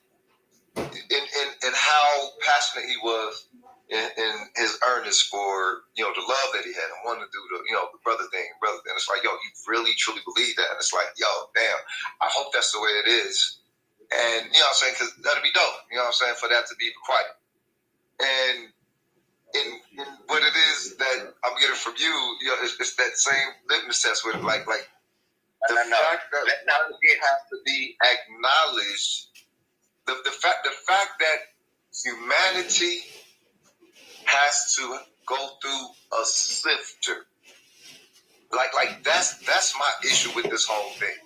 in how passionate he was in his earnest for the love that he had and wanting to do the brother thing. It's like, yo, you really truly believe that, and it's like, yo, damn, I hope that's the way it is, and you know what I'm saying, because that'd be dope, you know what I'm saying, for that to be required. And in what it is that I'm getting from you, it's that same litmus test with it, like the fact that it has to be acknowledged, the fact that humanity has to go through a sifter, like that's my issue with this whole thing.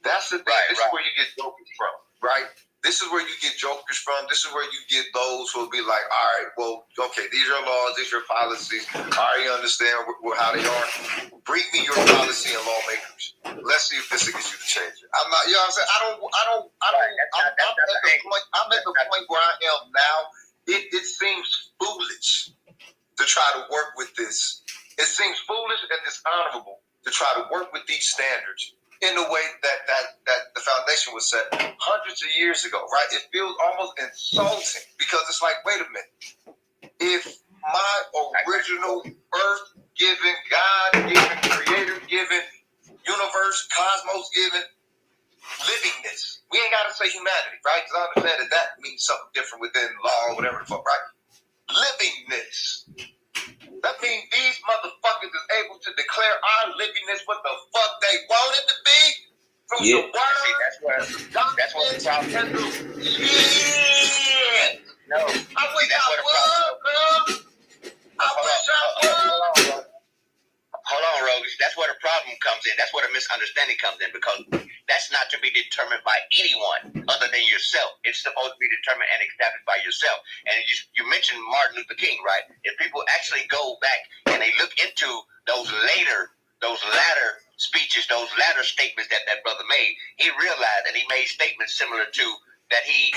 That's the thing. This is where you get jokers from, right? This is where you get jokers from. This is where you get those who will be like, all right, well, okay, these are laws, these are policies. I already understand how they are. Bring me your policy and lawmakers. Let's see if this will get you to change it. I'm not, you know what I'm saying? I'm at the point where I am now. It seems foolish to try to work with this. It seems foolish and dishonorable to try to work with these standards in the way that the foundation was set hundreds of years ago, right? It feels almost insulting because it's like, wait a minute. If my original earth-given, God-given, creator-given, universe, cosmos-given livingness, we ain't got to say humanity, right? Because I understand that means something different within law or whatever the fuck, right? Livingness. That means these motherfuckers is able to declare our livingness what the fuck they want it to be through the word. That's what the problem is. Yeah. No. I wish I would, bro. I wish I Rogues. That's where the problem comes in. That's where the misunderstanding comes in, because that's not to be determined by anyone other than yourself. It's supposed to be determined and established by yourself. And you mentioned Martin Luther King, right? If people actually go back and they look into those latter speeches, those latter statements that brother made, he realized, and he made statements similar to that. He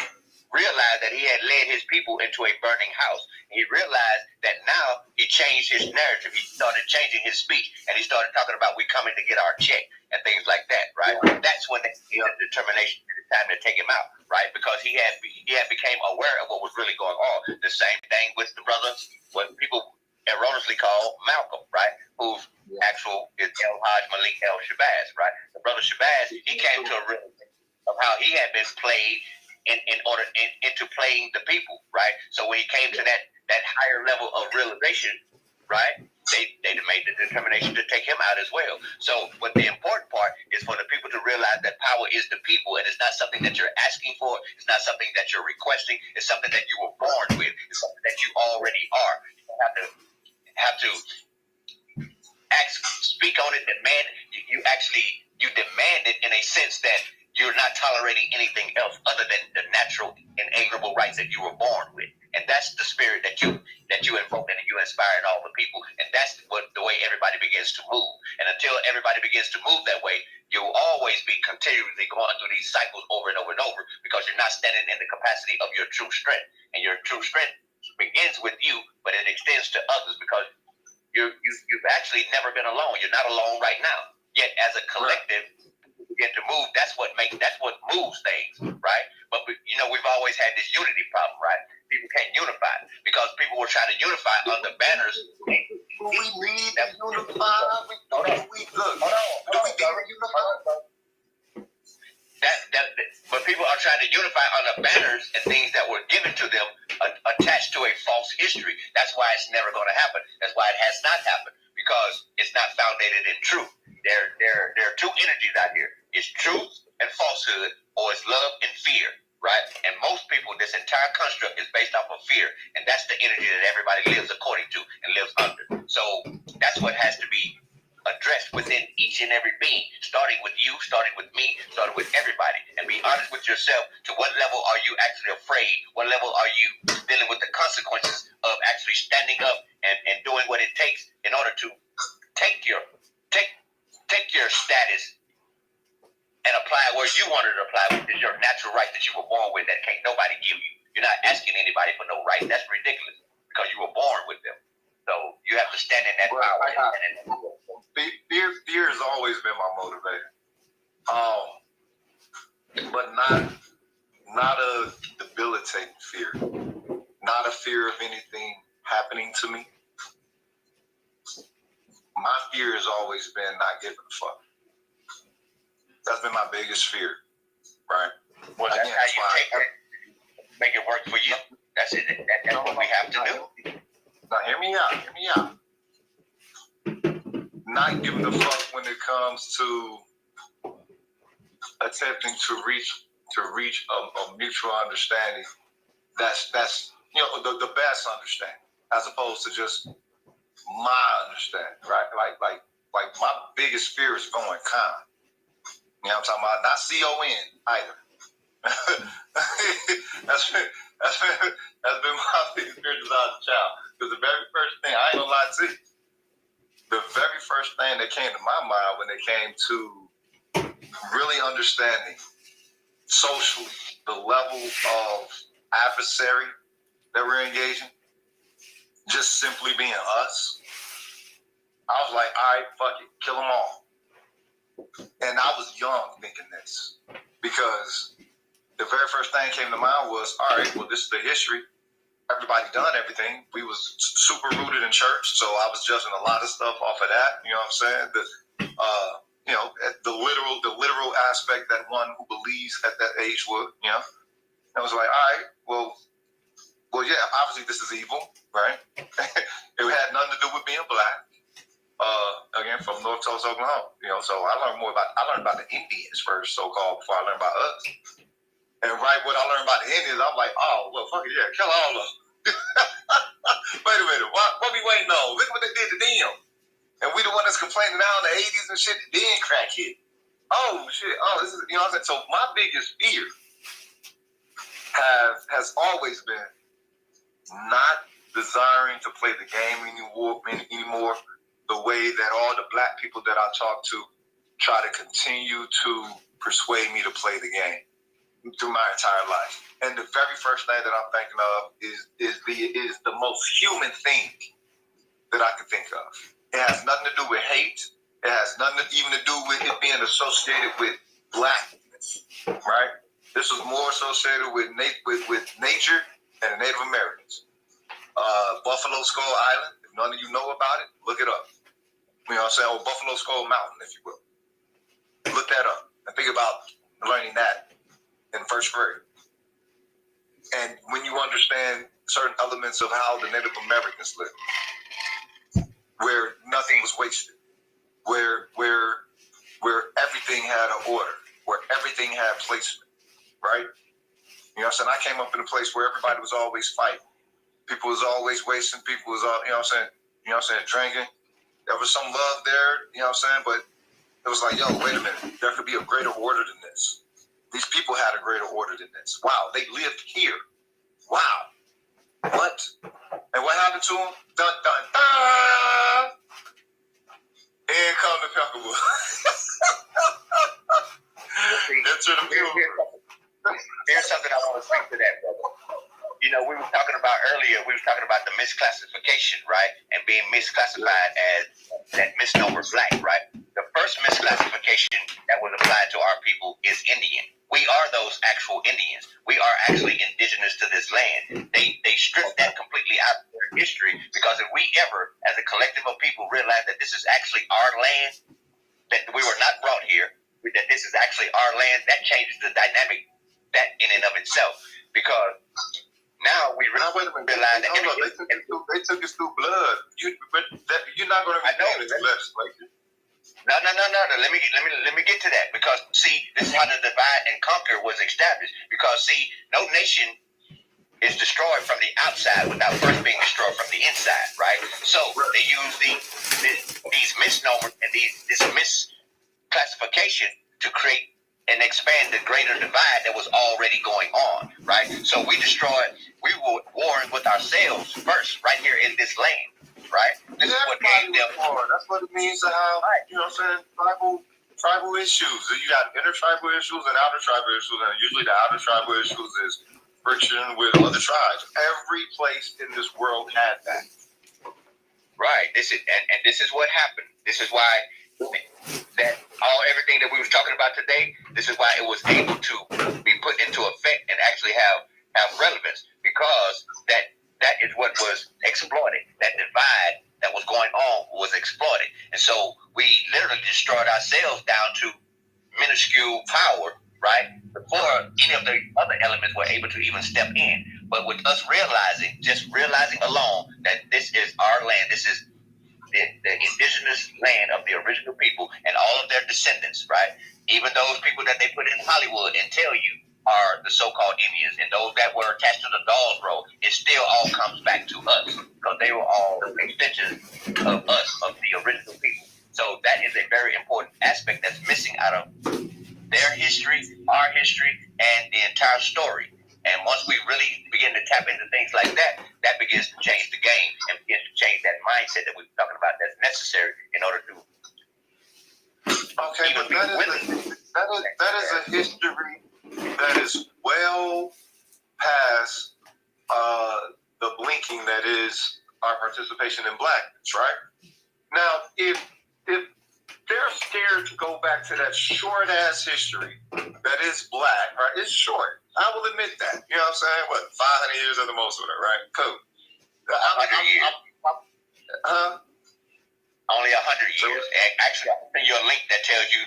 realized that he had led his people into a burning house. He realized that now he changed his narrative. He started changing his speech, and he started talking about we coming to get our check and things like that, right? That's when he had the determination, the time to take him out, right? Because he had became aware of what was really going on. The same thing with the brother, what people erroneously call Malcolm, right? Whose actual is El Haj Malik El Shabazz, right? The brother Shabazz, he came to a realization of how he had been played into playing the people, right? So when he came to that higher level of realization, right, they made the determination to take him out as well. So, but the important part is for the people to realize that power is the people, and it's not something that you're asking for. It's not something that you're requesting. It's something that you were born with. It's something that you already are. You don't have to speak on it, demand. You demand it in a sense that you're not tolerating anything else other than the natural inalienable rights that you were born with. And that's the spirit that you invoke and you inspire in all the people. And that's the way everybody begins to move. And until everybody begins to move that way, you'll always be continually going through these cycles over and over and over, because you're not standing in the capacity of your true strength. And your true strength begins with you, but it extends to others, because you've actually never been alone. You're not alone right now. Yet as a collective, begin to move, that's what moves things, right? But we've always had this unity problem, right? People can't unify because people were trying to unify under banners. We need to unify. Do we need to unify? But people are trying to unify under banners and things that were given to them attached to a false history. That's why it's never going to happen. That's why it has not happened, because it's not founded in truth. There are two energies out here. It's truth and falsehood, or it's love and fear, right? And most people, this entire construct is based off of fear, and that's the energy that everybody lives according to and lives under. So that's what has to be addressed within each and every being, starting with you, starting with me, starting with everybody. And be honest with yourself. To what level are you actually afraid? What level are you dealing with the consequences of actually standing up and doing what it takes in order to take your status and apply it where you wanted to apply, which is your natural right that you were born with, that can't nobody give you. You're not asking anybody for no right. That's ridiculous, because you were born with them. So you have to stand in that power. Fear has always been my motivator, but not a debilitating fear, not a fear of anything happening to me. My fear has always been not giving a fuck. That's been my biggest fear, right? Well, that's how you make it work for you. That's it. That's what we have to do. Now, hear me out. Not giving a fuck when it comes to attempting to reach a mutual understanding. That's the best understanding, as opposed to just my understanding, right? Like my biggest fear is going con. You know what I'm talking about? Not CON either. that's been my biggest fear since I was a child. Because the very first thing, I ain't gonna lie to you, the very first thing that came to my mind when it came to really understanding socially the level of adversary that we're engaging, just simply being us, I was like, all right, fuck it, kill them all. And I was young thinking this, because the very first thing that came to mind was, all right, well, this is the history. Everybody done everything. We was super rooted in church, so I was judging a lot of stuff off of that. You know what I'm saying? The literal aspect that one who believes at that age would. You know, I was like, all right, well, yeah, obviously this is evil, right? It had nothing to do with being black. Again, from North Tulsa, Oklahoma. You know, so I learned about the Indians first, so-called, before I learned about us. And right when I learned about the Indians, I'm like, oh, well, fuck it, yeah, kill all of them. Wait a minute, what we waiting on? Look what they did to them. And we the one that's complaining now in the 80s and shit, being crackhead. Oh shit! Oh, this is, you know what I'm saying. So my biggest fear has always been not desiring to play the game anymore. The way that all the black people that I talk to try to continue to persuade me to play the game through my entire life. And the very first thing that I'm thinking of is the most human thing that I can think of. It has nothing to do with hate. It has nothing even to do with it being associated with blackness, right? This was more associated with nature and the Native Americans. Buffalo Skull Island, if none of you know about it, look it up. You know what I'm saying? Or Buffalo Skull Mountain, if you will. Look that up and think about learning that in first grade. And when you understand certain elements of how the Native Americans lived, where nothing was wasted, where everything had an order, where everything had placement, right? You know what I'm saying? I came up in a place where everybody was always fighting. People was always wasting. People was all, you know what I'm saying, drinking. There was some love there, you know what I'm saying? But it was like, yo, wait a minute. There could be a greater order than this. These people had a greater order than this. Wow, they lived here. Wow. What? And what happened to them? Dun, dun, dun. In come the Peckerwood. Here's something I want to speak to that, brother. You know, we were talking about the misclassification, right? And being misclassified as that misnomer black, right? The first misclassification that was applied to our people is Indian. We are those actual Indians. We are actually indigenous to this land. They stripped that completely out of their history, because if we ever, as a collective of people, realize that this is actually our land, that we were not brought here, that this is actually our land, that changes the dynamic, that in and of itself. Because now we realize that they took us through blood. You're not going to be in this legislature. No. Let me get to that, because see, this is how the divide and conquer was established. Because see, no nation is destroyed from the outside without first being destroyed from the inside, right? So they use these misnomers and this misclassification to create and expand the greater divide that was already going on, right? So we were warring with ourselves first, right here in this lane, right? This is what gave them. That's what it means to have, you know what I'm saying, tribal issues. You got intertribal issues and outer tribal issues, and usually the outer tribal issues is friction with other tribes. Every place in this world had that. Right. This is what happened. This is why everything that we was talking about today, this is why it was able to be put into effect and actually have relevance, because that is what was exploited. That divide that was going on was exploited. And so we literally destroyed ourselves down to minuscule power, right? Before any of the other elements were able to even step in. But with us realizing alone that this is our land, this is the indigenous land of the original people and all of their descendants, right? Even those people that they put in Hollywood and tell you are the so-called Indians, and those that were attached to the Dolls Road, it still all comes back to us, because they were all extensions of us, of the original people. So that is a very important aspect that's missing out of their history, our history, and the entire story. And once we really begin to tap into things like that, that begins to change the game and begins to change that mindset that we were talking about that's necessary in order to. Okay, but that is a history that is well past the blinking that is our participation in blackness, right? Now, if they're scared to go back to that short ass history that is black, right? It's short. I will admit that. You know what I'm saying? What, 500 years at the most of it, right? Cool. 100 years. Only 100 years. So, actually, I'll send you a link that tells you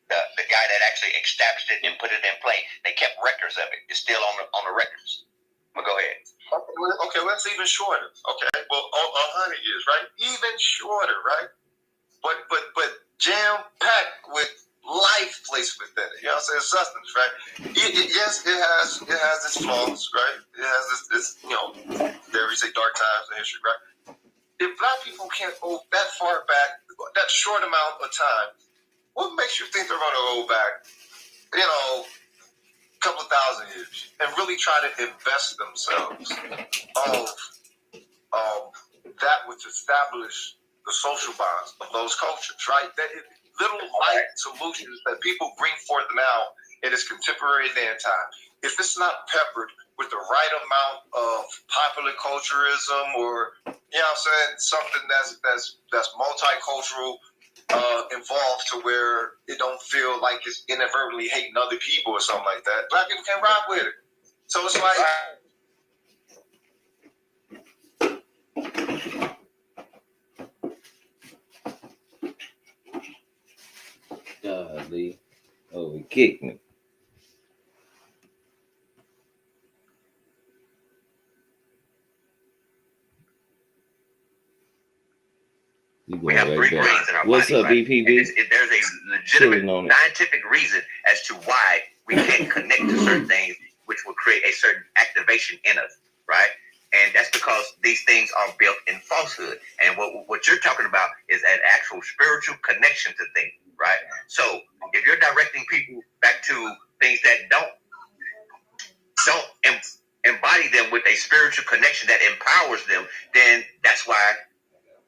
the guy that actually established it and put it in play. They kept records of it. It's still on the records. But go ahead. Okay, well, that's even shorter. Okay, well, 100 years, right? Even shorter, right? But jam-packed with life placed within it. You know what I'm saying? Substance, right? Yes, it has its flaws, right? It has this, you know, dare we say dark times in history, right? if black people can't go that far back, that short amount of time, what makes you think they're going to go back, you know, a couple of thousand years and really try to invest themselves of that which established the social bonds of those cultures, right? That little light solutions that people bring forth now in this contemporary day and time, if it's not peppered with the right amount of popular culturism, or, you know what I'm saying, something that's multicultural, involved to where it don't feel like it's inadvertently hating other people or something like that, black people can't rock with it. So it's like, Golly. Oh, he kicked me. We have three brains in our What's body. up, BPB? There's a legitimate scientific reason as to why we can't connect to certain things, which will create a certain activation in us, right? And that's because these things are built in falsehood. And what you're talking about is an actual spiritual connection to things, right? So if you're directing people back to things that don't embody them with a spiritual connection that empowers them, then that's why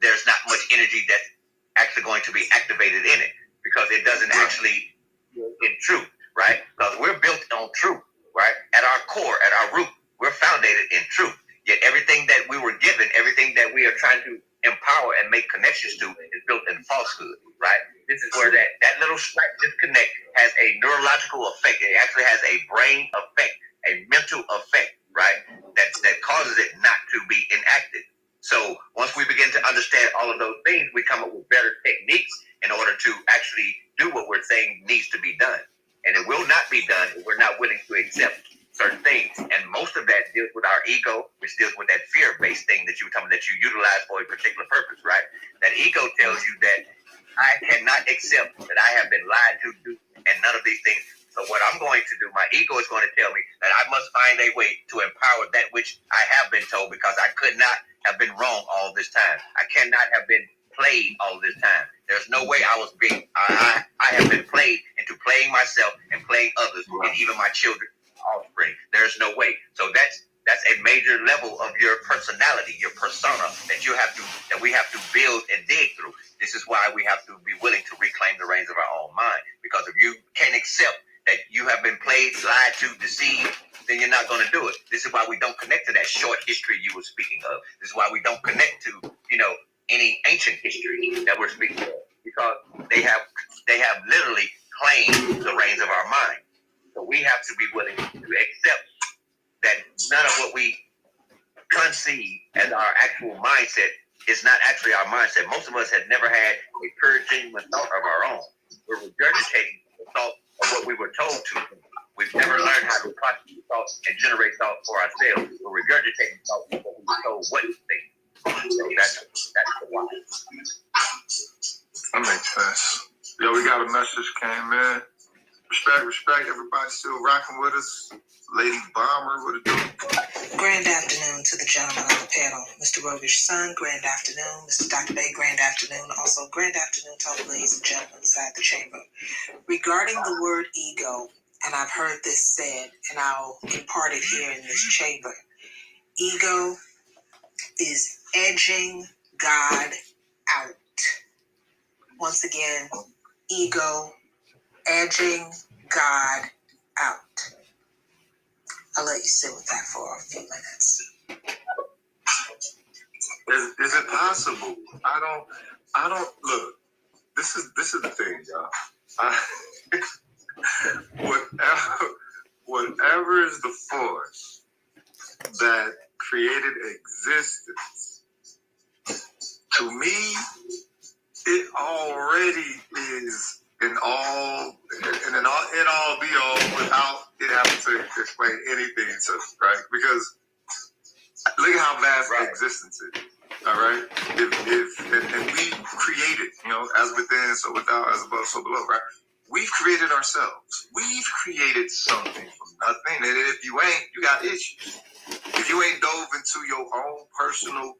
there's not much energy that's actually going to be activated in it, because it doesn't actually in truth, right? Because we're built on truth, right? At our core, at our root, we're founded in truth. Yet everything that we were given, everything that we are trying to empower and make connections to is built in falsehood, right? This is where that little slight disconnect has a neurological effect. It actually has a brain effect, a mental effect, right? That causes it not to be enacted. So once we begin to understand all of those things, we come up with better techniques in order to actually do what we're saying needs to be done. And it will not be done if we're not willing to accept certain things. And most of that deals with our ego, which deals with that fear-based thing that you were talking about, that you utilize for a particular purpose, right? That ego tells you that I cannot accept that I have been lied to do and none of these things. So what I'm going to do, my ego is going to tell me that I must find a way to empower that which I have been told, because I could not have been wrong all this time. I cannot have been played all this time. There's no way I was being, I have been played into playing myself and playing others, and even my children, offspring. There's no way. So that's a major level of your personality, your persona that we have to build and dig through. This is why we have to be willing to reclaim the reins of our own mind. Because if you can't accept that you have been played, lied to, deceived, then you're not going to do it. This is why we don't connect to that short history you were speaking of. This is why we don't connect to, any ancient history that we're speaking of, because they have literally claimed the reins of our mind. So we have to be willing to accept that none of what we conceive as our actual mindset is not actually our mindset. Most of us have never had a pure, genuine thought of our own. We're regurgitating the thought of what we were told to. We've never learned how to process thoughts and generate thoughts for ourselves. We're regurgitating thoughts of what we were told what to think. So that's the why. That makes sense. Yo, we got a message came in. Respect. Everybody still rocking with us. Lady Bomber, what it do? Grand afternoon to the gentleman on the panel. Mr. Rogish Son, grand afternoon. Mr. Dr. Bay, grand afternoon. Also, grand afternoon to all the ladies and gentlemen inside the chamber. Regarding the word ego, and I've heard this said, and I'll impart it here in this chamber. Ego is edging God out. Once again, ego, edging God out. I'll let you sit with that for a few minutes. Is it possible? I don't look. This is the thing, y'all. Whatever is the force that created existence, to me, it already is an all be all without it having to explain anything to us, right? Because look at how vast existence is. All right, and we created, as within, so without, as above, so below, right? We've created ourselves. We've created something from nothing, and if you ain't, you got issues. If you ain't dove into your own personal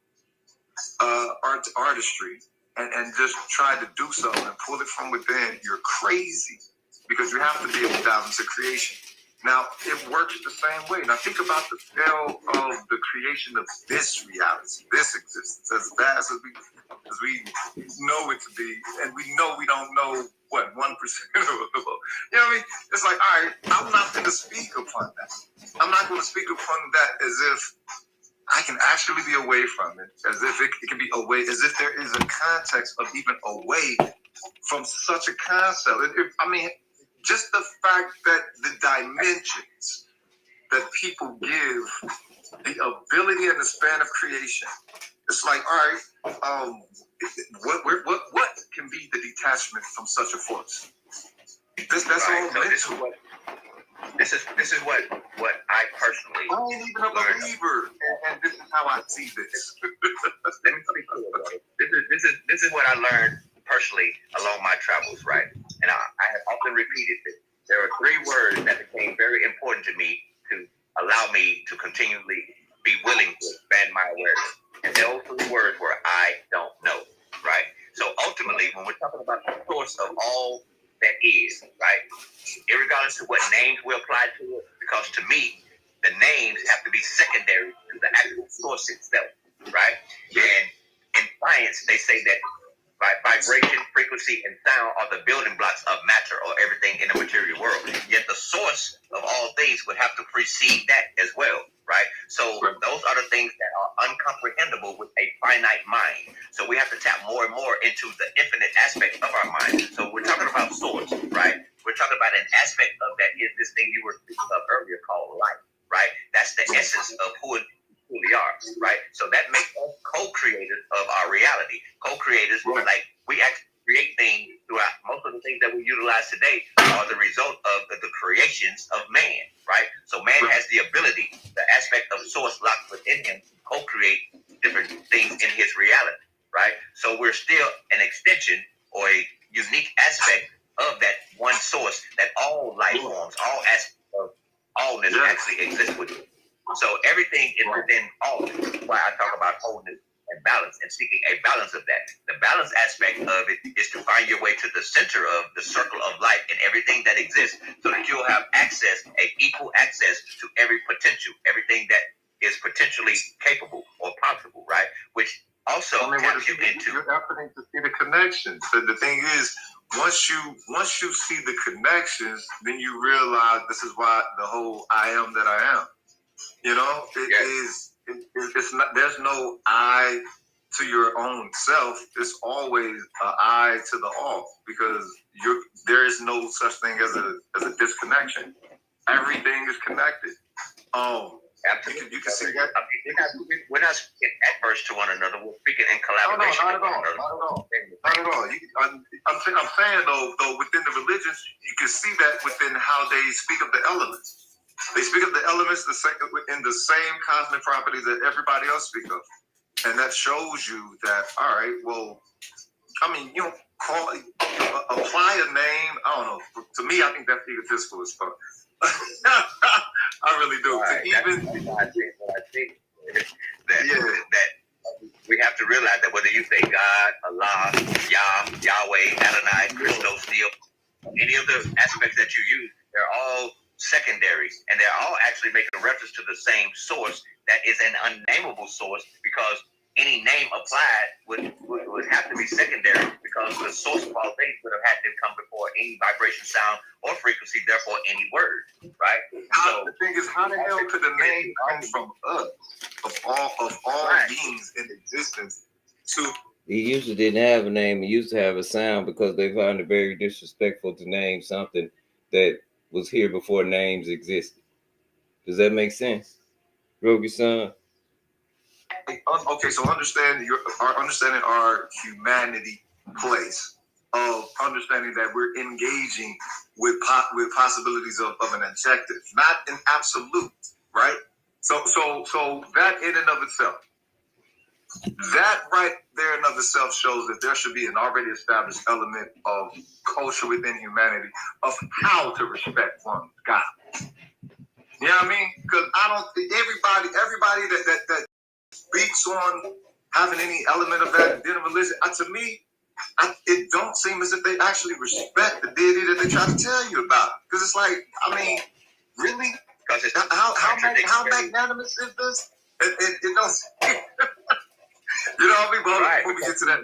artistry and just try to do something and pull it from within, you're crazy, because you have to be able to dive into creation. Now, it works the same way. Now, think about the scale of the creation of this reality, this existence, as vast as we know it to be, and we know we don't know, what, 1% of it. You know what I mean? It's like, all right, I'm not going to speak upon that. I'm not going to speak upon that as if I can actually be away from it, as if it can be away, as if there is a context of even away from such a concept. I mean, just the fact that the dimensions that people give the ability and the span of creation, it's like, all right, what can be the detachment from such a force? That's Right. all. So this is what I personally. I ain't even a believer, and this is how I see this. Let me speak to it, brother. This is what I learned personally along my travels, right? And I have often repeated this. There are 3 words that became very important to me to allow me to continually be willing to expand my awareness. And those 3 words were I don't know, right? So ultimately, when we're talking about the source of all that is, right? Irregardless of what names we apply to it, because to me, the names have to be secondary to the actual source itself, right? And in science, they say that vibration, frequency, and sound are the building blocks of matter or everything in the material world. Yet the source of all things would have to precede that as well, right? So those are the things that are uncomprehendable with a finite mind. So we have to tap more and more into the infinite aspect of our mind. So we're talking about source, right? We're talking about an aspect of that is this thing you were speaking of earlier called life, right? That's the essence of who we are, right? So that makes us co-creators of our reality. Co-creators, like we actually create things throughout. Most of the things that we utilize today are the result of the creations of man, right? So man has the ability, the aspect of source locked within him, to co-create different things in his reality, right? So we're still an extension or a unique aspect of that one source that all life forms, all aspects of allness actually exist within. So everything is within all. That's why I talk about wholeness and balance and seeking a balance of that. The balance aspect of it is to find your way to the center of the circle of life and everything that exists, so that you'll have equal access to every potential, everything that is potentially capable or possible, right? Which also taps you into. You're happening to see the connections. So the thing is, once you see the connections, then you realize this is why the whole I am that I am. You know, it's not, there's no I to your own self. It's always an I to the all, because there is no such thing as a disconnection. Everything is connected. Absolutely. You can see that. We're not speaking adverse to one another. We're speaking in collaboration. Not at all. I'm saying though, within the religions, you can see that within how they speak of the elements. They speak of the elements in the same cosmic properties that everybody else speaks of. And that shows you that, all right, well, I mean, you know, apply a name. I don't know. To me, I think that's egotistical as fuck. I really do. Right. I think that we have to realize that whether you say God, Allah, Yahweh, Adonai, Christos, any of the aspects that you use, they're all secondary, and they're all actually making a reference to the same source that is an unnameable source, because any name applied would have to be secondary, because the source of all things would have had to come before any vibration, sound, or frequency, therefore any word, right? So the thing is, how the hell could the name come from us, of all beings in existence, to He usually didn't have a name. He used to have a sound, because they found it very disrespectful to name something that was here before names existed. Does that make sense, Rogi son? Okay, so understanding our humanity place of understanding that we're engaging with possibilities of an objective, not an absolute, right? So that in and of itself, that right there in of itself shows that there should be an already established element of culture within humanity of how to respect one's God. You know what I mean? Because I don't think everybody that speaks on having any element of that in religion, to me, it don't seem as if they actually respect the deity that they try to tell you about. Because it's like, I mean, really? How magnanimous is this? It don't. You know what I mean? But right. Before we get to that,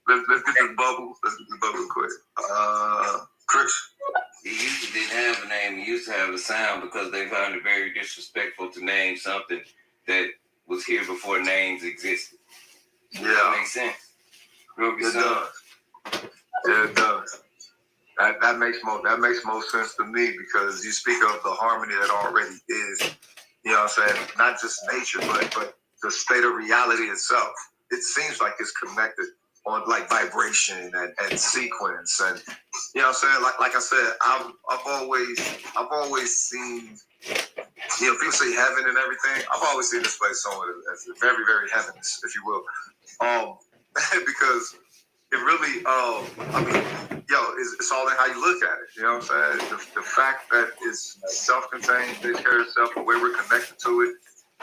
let's get this bubble. Let's get this bubble quick. Chris. He usually didn't have a name. He used to have a sound because they found it very disrespectful to name something that was here before names existed. Yeah. That makes sense. It does. Yeah, it does. That makes more sense to me because you speak of the harmony that already is. You know what I'm saying? Not just nature, but the state of reality itself. It seems like it's connected on like vibration and sequence, and you know what I'm saying? Like I said, I've always seen, you know, people say heaven and everything. I've always seen this place somewhere as very, very heavenly, if you will. Because it really, I mean, it's all in how you look at it. You know what I'm saying? The fact that it's self-contained, takes care of itself, the way we're connected to it.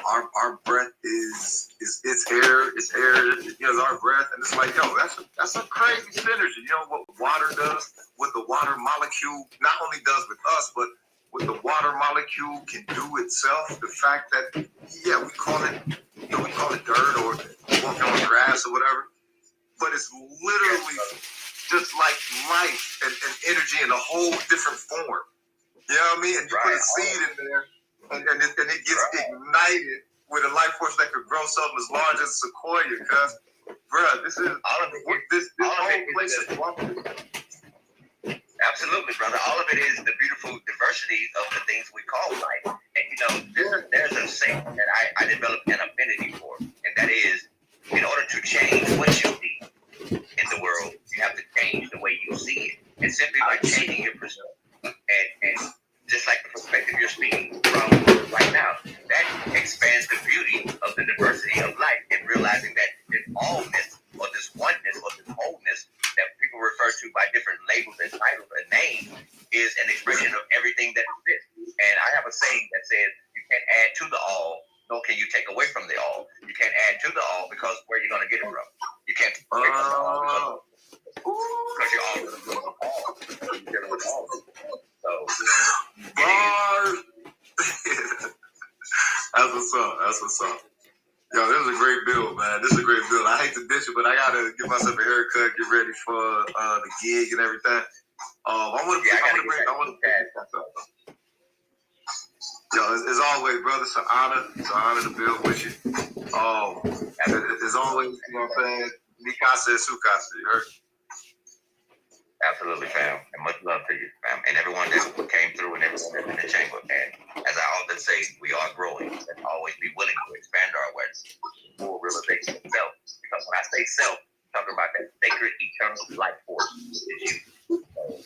Our breath is it's air, you know, our breath, and it's like, yo, that's a crazy synergy. You know what water does, what the water molecule not only does with us, but what the water molecule can do itself. The fact that, yeah, we call it dirt or walking on grass or whatever, but it's literally just like life and energy in a whole different form. You know what I mean? And you put a seed in there. And it gets ignited with a life force that could grow something as large as a sequoia. Because, bruh, this is all of it. This whole place is wonderful. Absolutely, brother. All of it is the beautiful diversity of the things we call life. And you know, there's a saying that I developed an affinity for, and that is, in order to change what you see in the world, you have to change the way you see it. And simply by changing your perspective and just like the perspective you're speaking from right now, that expands the beauty of the diversity of life and realizing that this allness or this oneness or this wholeness that people refer to by different labels and titles and names is an expression of everything that exists. And I have a saying that says you can't add to the all, nor can you take away from the all. You can't add to the all because where are you going to get it from? You can't take away from the all because you're all going to go with all. You're dealing with all. So, That's what's up. Yo, this is a great build, man. This is a great build. I hate to ditch it, but I gotta give myself a haircut, get ready for the gig and everything. I want to. Yo, as always, brother, it's an honor to build with you. As always, you know what I'm saying? Mikasa Sukasa, you heard? Absolutely, fam. And much love to you, fam. And everyone that came through and everyone that's in the chamber. And as I often say, we are growing. And always be willing to expand our awareness. More realization of self. Because when I say self, I'm talking about that sacred, eternal life force.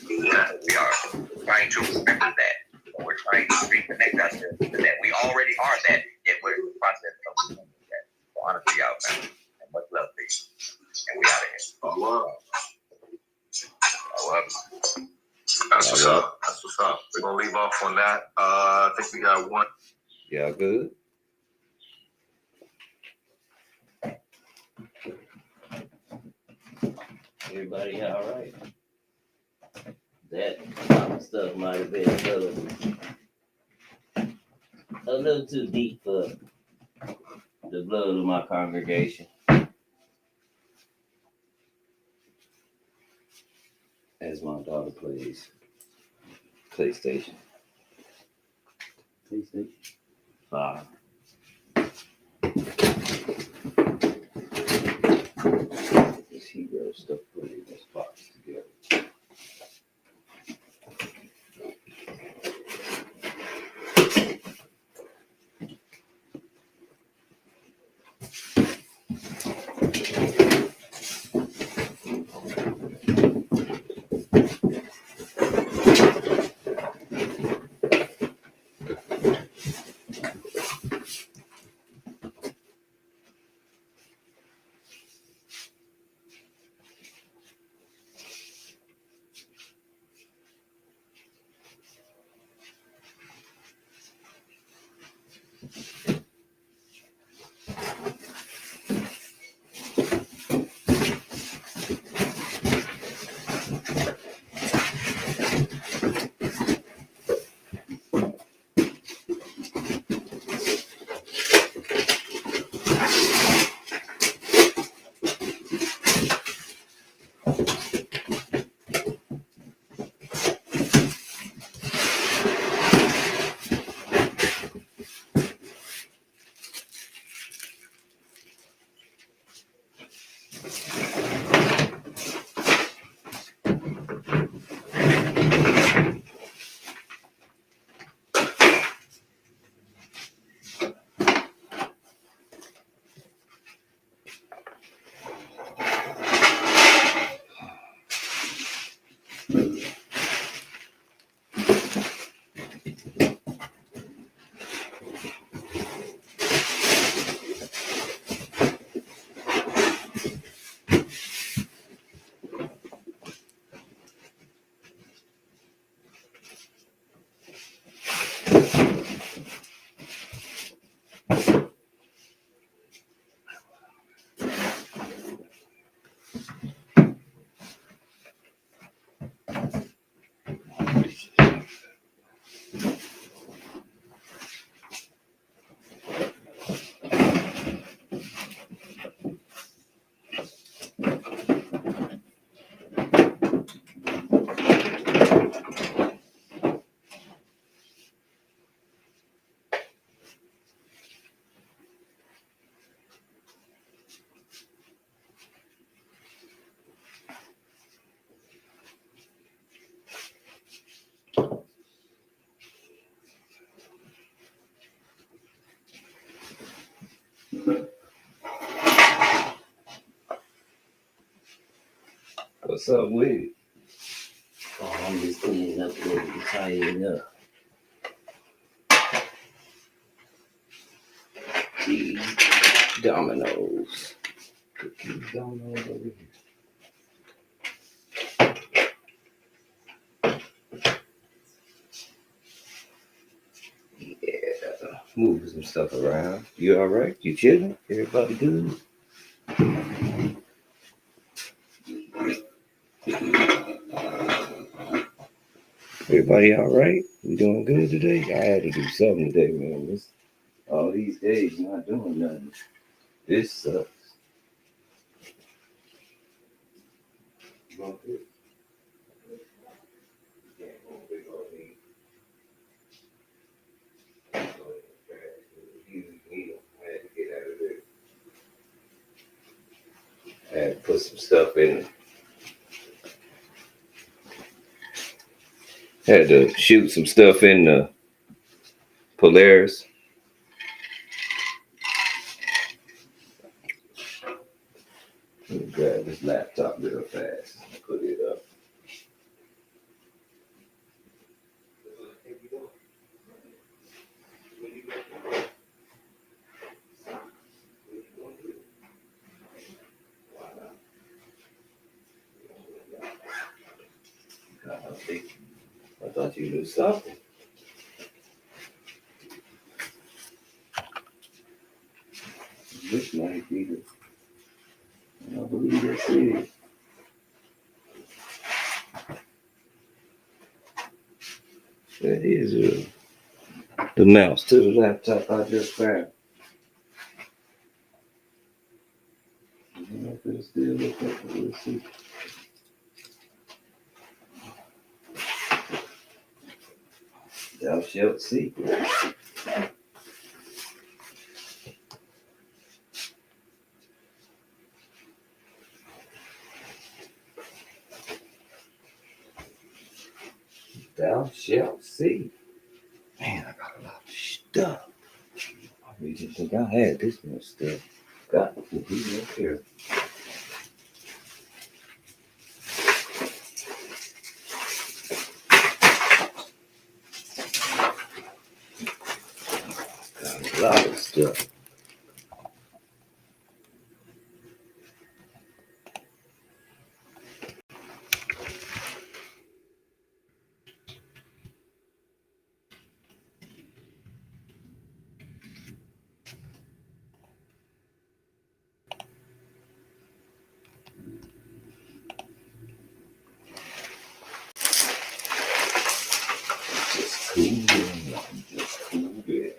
We are trying to remember that. And we're trying to reconnect ourselves to that. We already are that, yet we're in the process of remembering that. So honor to y'all, fam. And much love to you. And we out of here. That's what's up. We're gonna leave off on that. I think we got one. Yeah, good. Everybody all right? That stuff might have been a little too deep for the blood of my congregation. As my daughter plays PlayStation. PlayStation 5. This hero stuff put in this box together. What's up with it? Oh, I'm just cleaning up, ready to tighten up. These dominoes. Put these dominoes over here. Yeah, moving some stuff around. You all right? You chilling? Everybody good? Everybody all right? We doing good today? I had to do something today, man. All these days not doing nothing. This sucks. I had to put some stuff in. Had to shoot some stuff in the Polaris. Let me grab this laptop real fast and put it up. I thought you knew something. This might be the, I believe that's it. That is the mouse to the laptop I just found. I don't know if it'll still look like it. We'll see. Thou shalt see. Thou shalt see. Man, I got a lot of stuff. I really didn't think I had this much stuff. Got to be up here. Got a lot of stuff. coolin. I'm just coolin.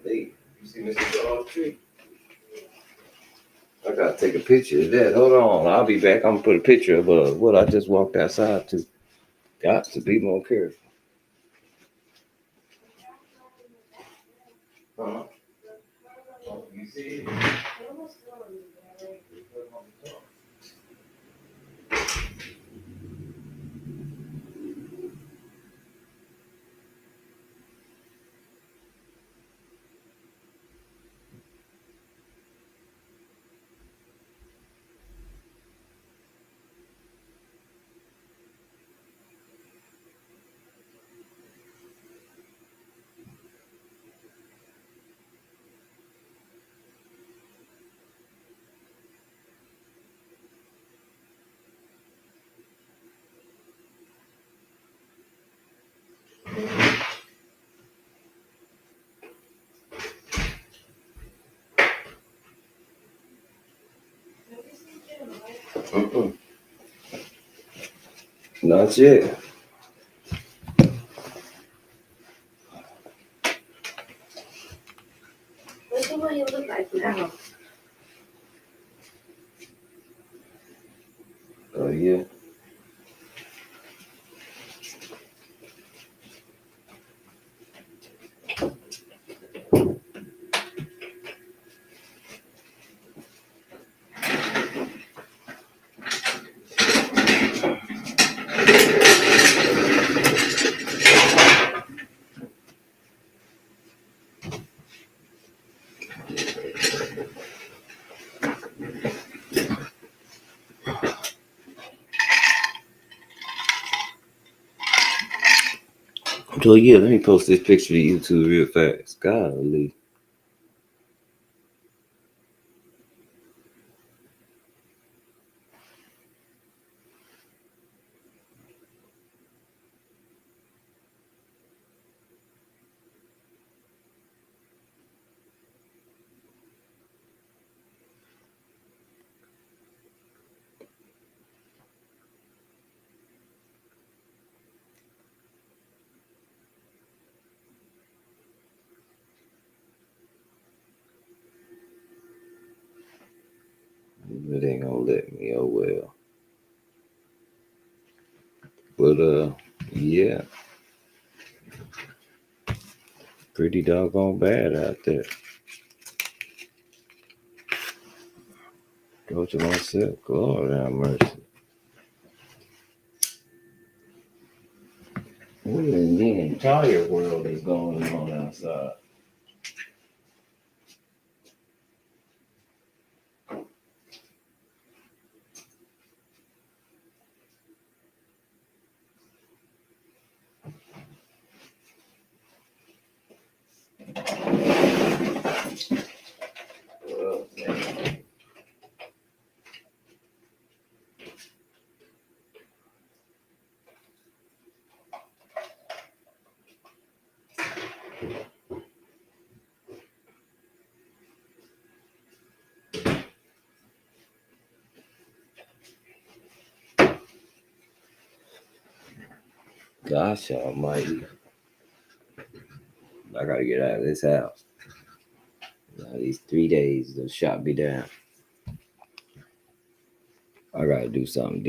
Hey, you see Mr. Charles tree? I gotta take a picture of that. Hold on, I'll be back. I'm gonna put a picture of what I just walked outside to. Got to be more careful. Huh? Oh, you see it? Mm-mm. Not yet. Look at what you look like now. Oh yeah. So yeah, let me post this picture to YouTube real fast. Golly. It ain't gonna let me. Oh well. But yeah, pretty doggone bad out there. Go to myself. Lord have mercy. What in the entire world is going on outside? Well, gosh almighty. I gotta get out of this house. Now, these 3 days, they'll shot me down. I gotta do something